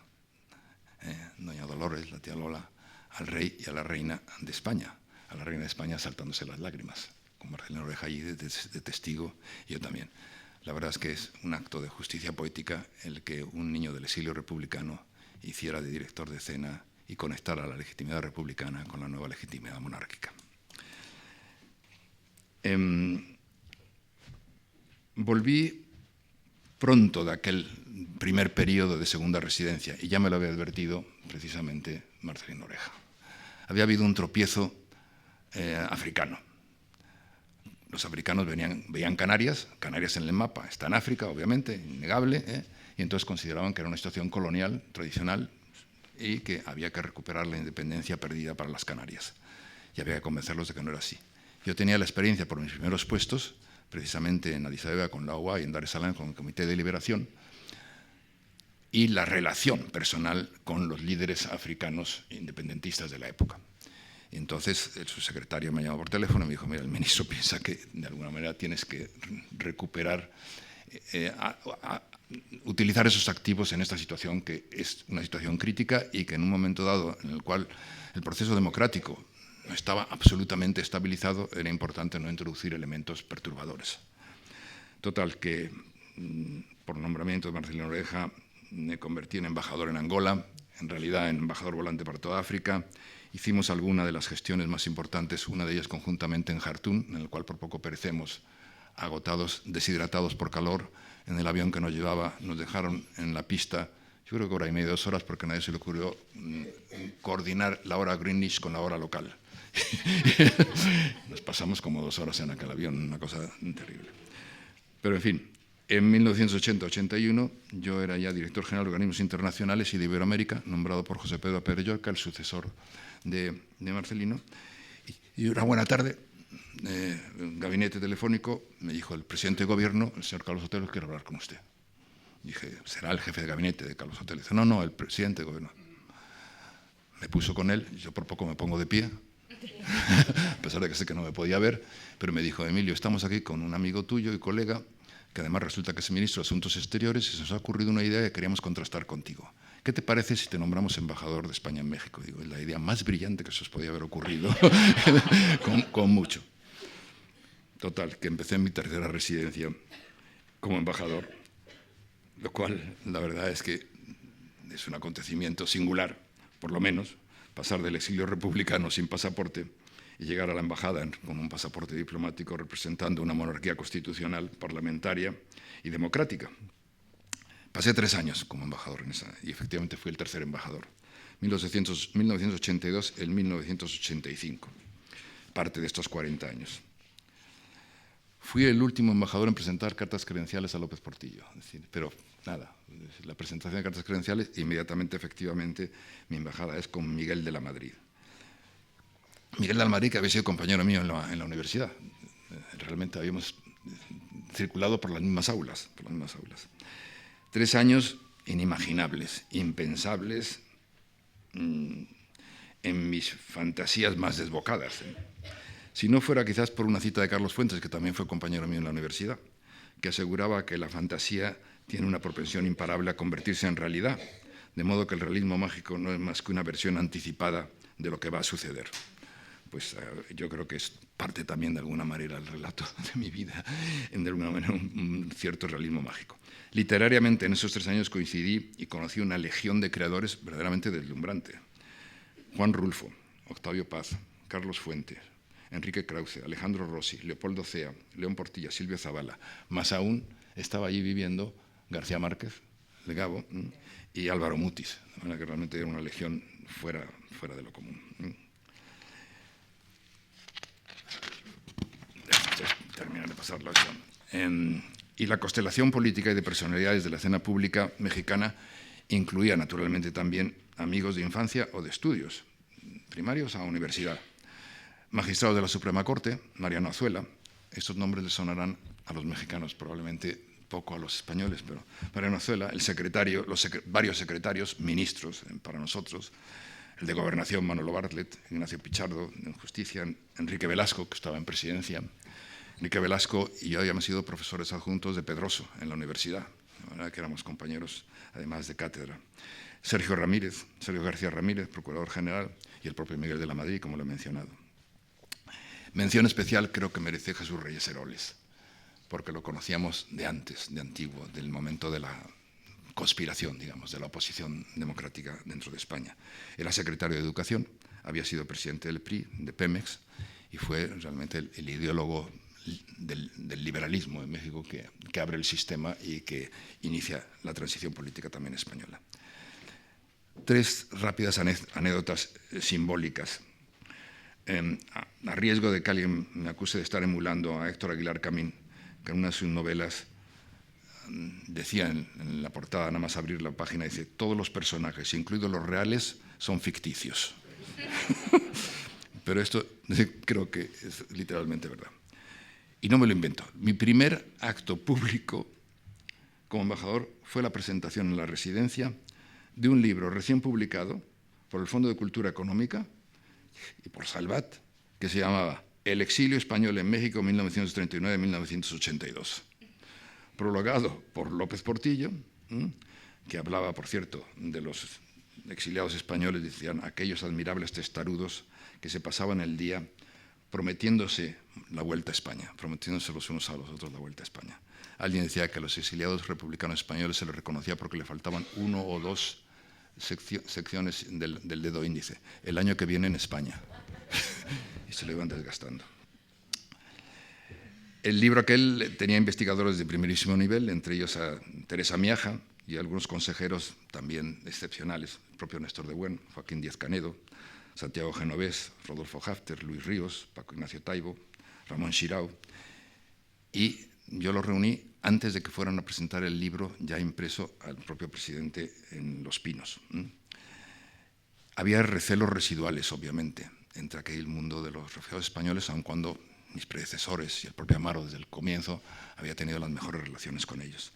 doña Dolores, la tía Lola, al rey y a la reina de España, a la reina de España saltándose las lágrimas, con Marcelino Oreja allí de testigo, y yo también. La verdad es que es un acto de justicia poética el que un niño del exilio republicano hiciera de director de escena y conectara la legitimidad republicana con la nueva legitimidad monárquica. Volví pronto de aquel primer periodo de segunda residencia, y ya me lo había advertido precisamente Marcelino Oreja. Había habido un tropiezo africano. Los africanos veían Canarias en el mapa, está en África, obviamente, innegable, y entonces consideraban que era una situación colonial, tradicional, y que había que recuperar la independencia perdida para las Canarias. Y había que convencerlos de que no era así. Yo tenía la experiencia por mis primeros puestos, precisamente en Addis Abeba con la OA y en Dar es Salaam con el Comité de Liberación, y la relación personal con los líderes africanos independentistas de la época. Y entonces el subsecretario me llamó por teléfono y me dijo, mira, el ministro piensa que de alguna manera tienes que recuperar, utilizar esos activos en esta situación que es una situación crítica y que en un momento dado en el cual el proceso democrático no estaba absolutamente estabilizado, era importante no introducir elementos perturbadores. Total, que por nombramiento de Marcelino Oreja me convertí en embajador en Angola, en realidad en embajador volante para toda África. Hicimos alguna de las gestiones más importantes, una de ellas conjuntamente en Jartún, en el cual por poco perecemos, agotados, deshidratados por calor. En el avión que nos llevaba nos dejaron en la pista, yo creo que hora y media, 2 horas, porque a nadie se le ocurrió coordinar la hora Greenwich con la hora local. Nos pasamos como 2 horas en aquel avión, una cosa terrible. Pero en fin, en 1980-81 yo era ya director general de organismos internacionales y de Iberoamérica, nombrado por José Pedro Pérez Llorca, el sucesor de Marcelino. Y una buena tarde, gabinete telefónico, me dijo el presidente de gobierno, el señor Carlos Sotelo, quiere hablar con usted. Dije, ¿será el jefe de gabinete de Carlos Sotelo? Dice, no, el presidente de gobierno. Me puso con él, yo por poco me pongo de pie, a pesar de que sé que no me podía ver, pero me dijo, Emilio, estamos aquí con un amigo tuyo y colega, que además resulta que es ministro de Asuntos Exteriores, y se nos ha ocurrido una idea que queríamos contrastar contigo. ¿Qué te parece si te nombramos embajador de España en México? Digo, es la idea más brillante que se os podía haber ocurrido, con mucho. Total, que empecé en mi tercera residencia como embajador, lo cual, la verdad es que es un acontecimiento singular, por lo menos, pasar del exilio republicano sin pasaporte y llegar a la embajada con un pasaporte diplomático representando una monarquía constitucional, parlamentaria y democrática. Pasé 3 años como embajador en esa, y efectivamente fui el tercer embajador. 1982 en 1985, parte de estos 40 años. Fui el último embajador en presentar cartas credenciales a López Portillo. Es decir, pero nada, la presentación de cartas credenciales, inmediatamente, efectivamente, mi embajada es con Miguel de la Madrid. Miguel de la Madrid, que había sido compañero mío en la universidad. Realmente habíamos circulado por las mismas aulas. 3 años inimaginables, impensables, en mis fantasías más desbocadas. Si no fuera quizás por una cita de Carlos Fuentes, que también fue compañero mío en la universidad, que aseguraba que la fantasía tiene una propensión imparable a convertirse en realidad, de modo que el realismo mágico no es más que una versión anticipada de lo que va a suceder. Pues yo creo que es parte también de alguna manera el relato de mi vida, de alguna manera un cierto realismo mágico. Literariamente en esos 3 años coincidí y conocí una legión de creadores verdaderamente deslumbrante. Juan Rulfo, Octavio Paz, Carlos Fuentes, Enrique Krause, Alejandro Rossi, Leopoldo Cea, León Portilla, Silvio Zavala. Más aún estaba allí viviendo García Márquez, Legabo, y Álvaro Mutis, de manera que realmente era una legión fuera de lo común. Terminar de pasarlo. Y la constelación política y de personalidades de la escena pública mexicana incluía naturalmente también amigos de infancia o de estudios, primarios a universidad. Magistrado de la Suprema Corte, Mariano Azuela. Estos nombres les sonarán a los mexicanos, probablemente poco a los españoles, pero Mariano Azuela, el secretario, varios secretarios, ministros para nosotros, el de Gobernación, Manolo Bartlett, Ignacio Pichardo, en Justicia, Enrique Velasco, que estaba en Presidencia. Enrique Velasco y yo habíamos sido profesores adjuntos de Pedroso en la universidad, de manera que éramos compañeros, además de cátedra. Sergio García Ramírez, Procurador General, y el propio Miguel de la Madrid, como lo he mencionado. Mención especial creo que merece Jesús Reyes Heroles, porque lo conocíamos de antes, de antiguo, del momento de la conspiración, digamos, de la oposición democrática dentro de España. Era secretario de Educación, había sido presidente del PRI, de Pemex, y fue realmente el ideólogo del liberalismo en México que abre el sistema y que inicia la transición política también española. 3 rápidas anécdotas simbólicas. A riesgo de que alguien me acuse de estar emulando a Héctor Aguilar Camín, que en una de sus novelas decía en la portada, nada más abrir la página, dice, todos los personajes, incluidos los reales, son ficticios. Pero esto creo que es literalmente verdad. Y no me lo invento. Mi primer acto público como embajador fue la presentación en la residencia de un libro recién publicado por el Fondo de Cultura Económica y por Salvat, que se llamaba El exilio español en México 1939-1982, prologado por López Portillo, que hablaba, por cierto, de los exiliados españoles, decían aquellos admirables testarudos que se pasaban el día prometiéndose la vuelta a España, prometiéndose los unos a los otros la vuelta a España. Alguien decía que a los exiliados republicanos españoles se les reconocía porque le faltaban 1 o 2 secciones del dedo índice. El año que viene en España. Y se lo iban desgastando. El libro aquel tenía investigadores de primerísimo nivel, entre ellos a Teresa Miaja y algunos consejeros también excepcionales, el propio Néstor de Buen, Joaquín Díaz Canedo, Santiago Genovés, Rodolfo Hafter, Luis Ríos, Paco Ignacio Taibo, Ramón Xirao, y yo los reuní antes de que fueran a presentar el libro ya impreso al propio presidente en Los Pinos. Había recelos residuales, obviamente, entre aquel mundo de los refugiados españoles, aun cuando mis predecesores y el propio Amaro desde el comienzo había tenido las mejores relaciones con ellos.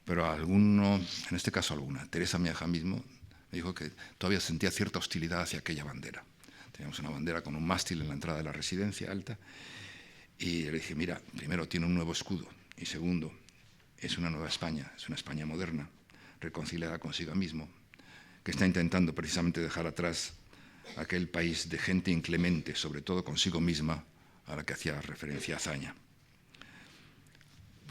Pero alguno, en este caso alguna, Teresa Miaja mismo, me dijo que todavía sentía cierta hostilidad hacia aquella bandera. Teníamos una bandera con un mástil en la entrada de la residencia alta y le dije, mira, primero tiene un nuevo escudo y segundo, es una nueva España, es una España moderna, reconciliada consigo mismo, que está intentando precisamente dejar atrás aquel país de gente inclemente, sobre todo consigo misma, a la que hacía referencia Azaña.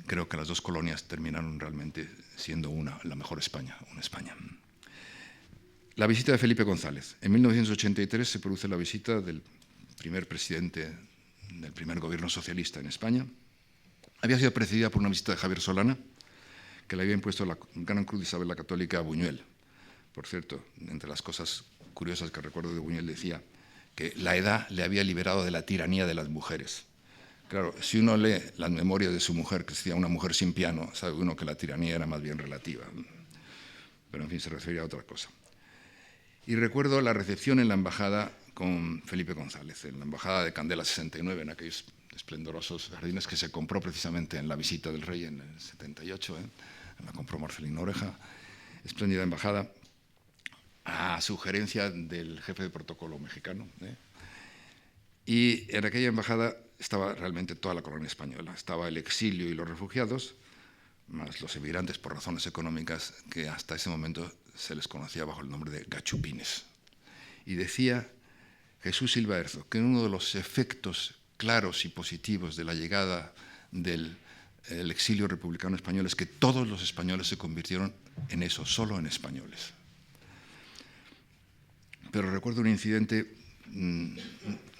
Creo que las dos colonias terminaron realmente siendo la mejor España, una España. La visita de Felipe González. En 1983 se produce la visita del primer presidente del primer gobierno socialista en España. Había sido precedida por una visita de Javier Solana, que le había impuesto la Gran Cruz de Isabel la Católica a Buñuel. Por cierto, entre las cosas curiosas que recuerdo de Buñuel decía que la edad le había liberado de la tiranía de las mujeres. Claro, si uno lee las memorias de su mujer, que decía una mujer sin piano, sabe uno que la tiranía era más bien relativa. Pero en fin, se refería a otra cosa. Y recuerdo la recepción en la embajada con Felipe González, en la embajada de Candela 69, en aquellos esplendorosos jardines que se compró precisamente en la visita del rey en el 78, la compró Marcelino Oreja, espléndida embajada, a sugerencia del jefe de protocolo mexicano. Y en aquella embajada estaba realmente toda la colonia española, estaba el exilio y los refugiados, más los emigrantes por razones económicas que hasta ese momento se les conocía bajo el nombre de gachupines. Y decía Jesús Silva Herzog que uno de los efectos claros y positivos de la llegada del exilio republicano español es que todos los españoles se convirtieron en eso, solo en españoles. Pero recuerdo un incidente en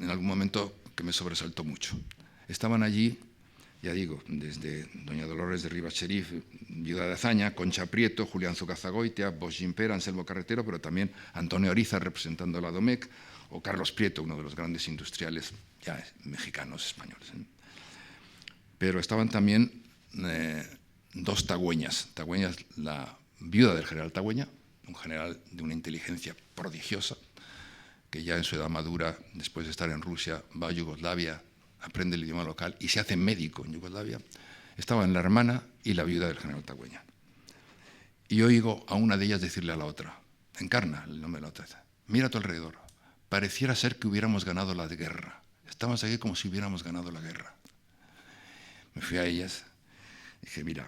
algún momento que me sobresaltó mucho. Estaban allí, ya digo, desde doña Dolores de Rivas Cherif, viuda de Azaña, Concha Prieto, Julián Zugazagoitia, Bosch Gimpera, Anselmo Carretero, pero también Antonio Oriza representando a la Domecq, o Carlos Prieto, uno de los grandes industriales ya mexicanos, españoles. Pero estaban también dos Tagüeñas. Tagüeñas, la viuda del general Tagüeña, un general de una inteligencia prodigiosa, que ya en su edad madura, después de estar en Rusia, va a Yugoslavia, aprende el idioma local y se hace médico en Yugoslavia. Estaban la hermana y la viuda del general Tagüeña. Y oigo a una de ellas decirle a la otra, encarna el nombre de la otra, mira a tu alrededor, pareciera ser que hubiéramos ganado la guerra. Estamos aquí como si hubiéramos ganado la guerra. Me fui a ellas y dije, mira,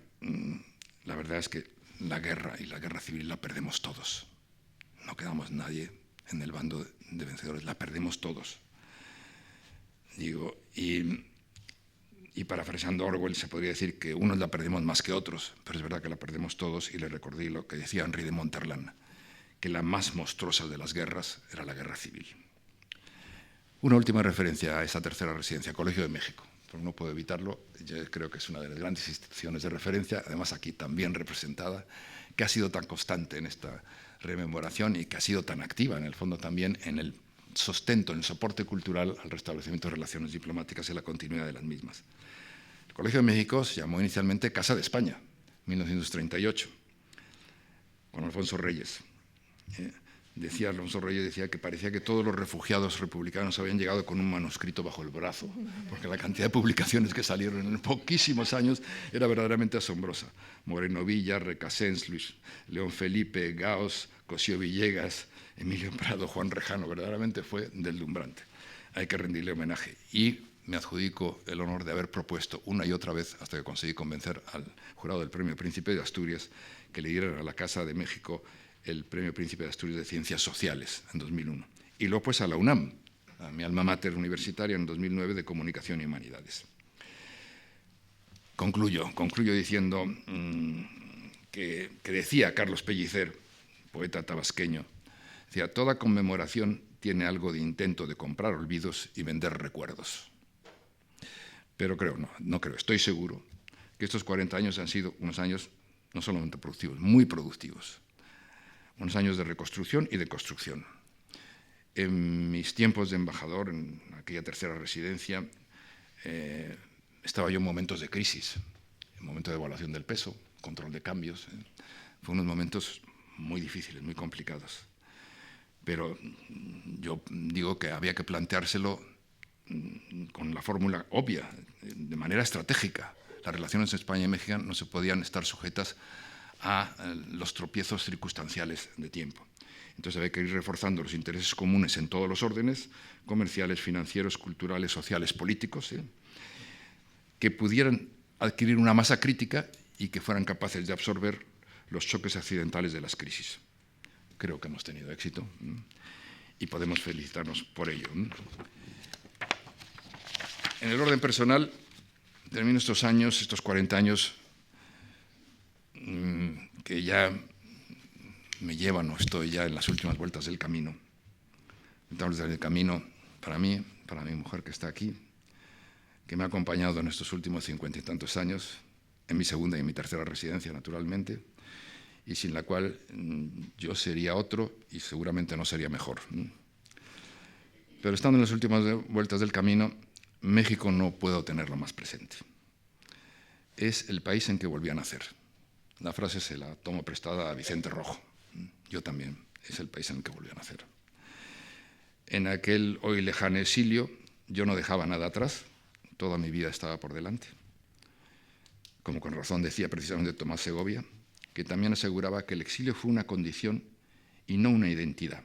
la verdad es que la guerra y la guerra civil la perdemos todos. No quedamos nadie en el bando de vencedores, la perdemos todos. Digo, y parafraseando a Orwell, se podría decir que unos la perdemos más que otros, pero es verdad que la perdemos todos, y le recordé lo que decía Henri de Monterland, que la más monstruosa de las guerras era la guerra civil. Una última referencia a esa tercera residencia, Colegio de México. Pero no puedo evitarlo, yo creo que es una de las grandes instituciones de referencia, además aquí también representada, que ha sido tan constante en esta rememoración y que ha sido tan activa en el fondo también en el sostento, en el soporte cultural al restablecimiento de relaciones diplomáticas y la continuidad de las mismas. El Colegio de México se llamó inicialmente Casa de España, 1938, con Alfonso Reyes. Decía Alfonso Reyes, decía que parecía que todos los refugiados republicanos habían llegado con un manuscrito bajo el brazo, porque la cantidad de publicaciones que salieron en poquísimos años era verdaderamente asombrosa. Moreno Villa, Recasens, Luis León Felipe, Gaos, Cosío Villegas, Emilio Prado, Juan Rejano, verdaderamente fue deslumbrante. Hay que rendirle homenaje. Y me adjudico el honor de haber propuesto una y otra vez, hasta que conseguí convencer al jurado del Premio Príncipe de Asturias, que le dieran a la Casa de México el Premio Príncipe de Asturias de Ciencias Sociales en 2001. Y luego pues a la UNAM, a mi alma mater universitaria en 2009 de Comunicación y Humanidades. Concluyo diciendo que decía Carlos Pellicer, poeta tabasqueño, decía, toda conmemoración tiene algo de intento de comprar olvidos y vender recuerdos. Pero no creo, estoy seguro que estos 40 años han sido unos años no solamente productivos, muy productivos. Unos años de reconstrucción y de construcción. En mis tiempos de embajador, en aquella tercera residencia, estaba yo en momentos de crisis, en momentos de evaluación del peso, control de cambios. Fueron unos momentos muy difíciles, muy complicados. pero yo digo que había que planteárselo con la fórmula obvia, de manera estratégica. Las relaciones entre España y México no se podían estar sujetas a los tropiezos circunstanciales de tiempo. Entonces había que ir reforzando los intereses comunes en todos los órdenes, comerciales, financieros, culturales, sociales, políticos, que pudieran adquirir una masa crítica y que fueran capaces de absorber los choques accidentales de las crisis. Creo que hemos tenido éxito y podemos felicitarnos por ello. En el orden personal, termino estos años, estos 40 años, que ya me llevan, o estoy ya en las últimas vueltas del camino. Del camino para mí, para mi mujer que está aquí, que me ha acompañado en estos últimos 50 y tantos años, en mi segunda y en mi tercera residencia, naturalmente, y sin la cual yo sería otro y seguramente no sería mejor. Pero estando en las últimas vueltas del camino, México no puedo tenerlo más presente. Es el país en que volví a nacer. La frase se la tomo prestada a Vicente Rojo. Yo también, es el país en el que volví a nacer. En aquel hoy lejano exilio, yo no dejaba nada atrás, toda mi vida estaba por delante. Como con razón decía precisamente Tomás Segovia, que también aseguraba que el exilio fue una condición y no una identidad.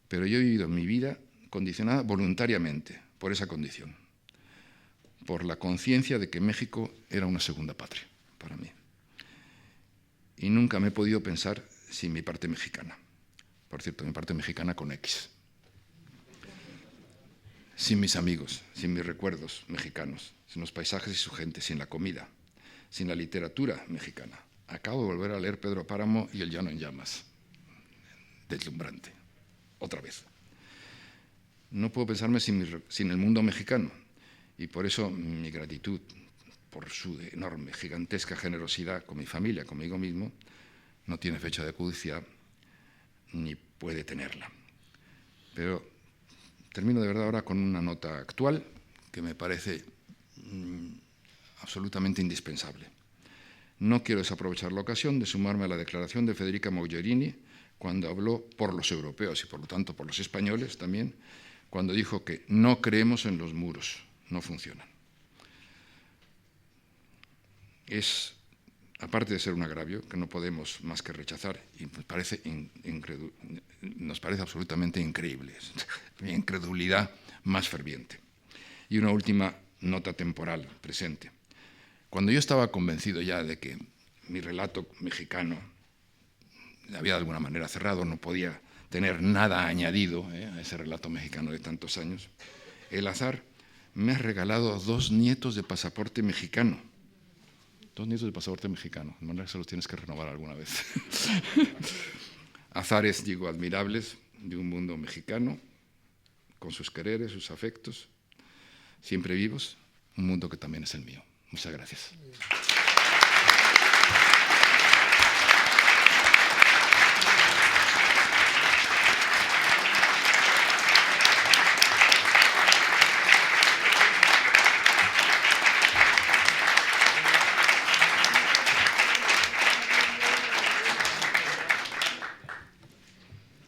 Pero yo he vivido mi vida condicionada voluntariamente por esa condición, por la conciencia de que México era una segunda patria para mí. Y nunca me he podido pensar sin mi parte mexicana. Por cierto, mi parte mexicana con X. Sin mis amigos, sin mis recuerdos mexicanos, sin los paisajes y su gente, sin la comida, sin la literatura mexicana. Acabo de volver a leer Pedro Páramo y El llano en llamas. Deslumbrante. Otra vez. No puedo pensarme sin el mundo mexicano. Y por eso mi gratitud por su enorme, gigantesca generosidad con mi familia, conmigo mismo, no tiene fecha de caducidad ni puede tenerla. Pero termino de verdad ahora con una nota actual que me parece absolutamente indispensable. No quiero desaprovechar la ocasión de sumarme a la declaración de Federica Mogherini cuando habló por los europeos y por lo tanto por los españoles también, cuando dijo que no creemos en los muros, no funcionan. Es, aparte de ser un agravio, que no podemos más que rechazar, y nos parece absolutamente increíble, mi incredulidad más ferviente. Y una última nota temporal presente. Cuando yo estaba convencido ya de que mi relato mexicano había de alguna manera cerrado, no podía tener nada añadido a ese relato mexicano de tantos años, el azar me ha regalado 2 nietos de pasaporte mexicano. 2 nietos de pasaporte mexicano, de manera que se los tienes que renovar alguna vez. Azares, digo, admirables de un mundo mexicano, con sus quereres, sus afectos, siempre vivos, un mundo que también es el mío. Muchas gracias.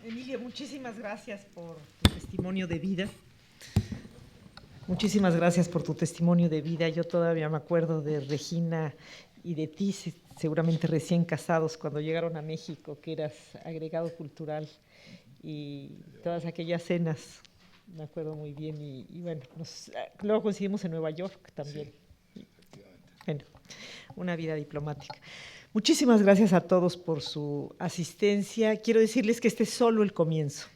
Emilio, muchísimas gracias por tu testimonio de vida. Muchísimas gracias por tu testimonio de vida. Yo todavía me acuerdo de Regina y de ti, seguramente recién casados, cuando llegaron a México, que eras agregado cultural, y todas aquellas cenas, me acuerdo muy bien. Y bueno, luego coincidimos en Nueva York también. Sí, bueno, una vida diplomática. Muchísimas gracias a todos por su asistencia. Quiero decirles que este es solo el comienzo.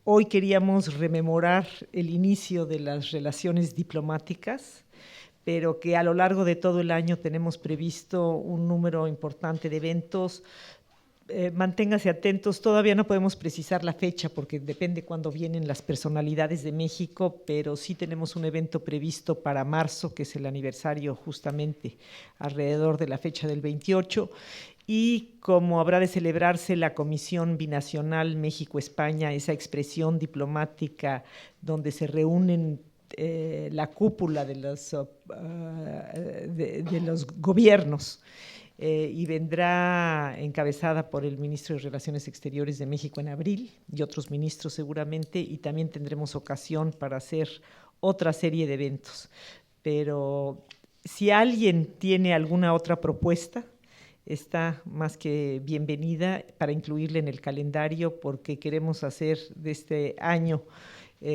Hoy queríamos rememorar el inicio de las relaciones diplomáticas, pero que a lo largo de todo el año tenemos previsto un número importante de eventos. Manténganse atentos, todavía no podemos precisar la fecha porque depende cuándo vienen las personalidades de México, pero sí tenemos un evento previsto para marzo, que es el aniversario justamente alrededor de la fecha del 28, y como habrá de celebrarse la Comisión Binacional México-España, esa expresión diplomática donde se reúnen la cúpula de los gobiernos, y vendrá encabezada por el ministro de Relaciones Exteriores de México en abril y otros ministros seguramente, y también tendremos ocasión para hacer otra serie de eventos. Pero si alguien tiene alguna otra propuesta, está más que bienvenida para incluirla en el calendario, porque queremos hacer de este año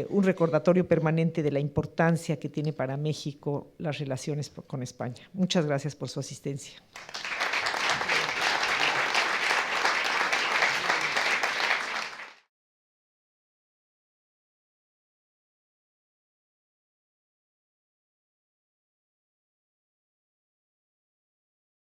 un recordatorio permanente de la importancia que tiene para México las relaciones con España. Muchas gracias por su asistencia.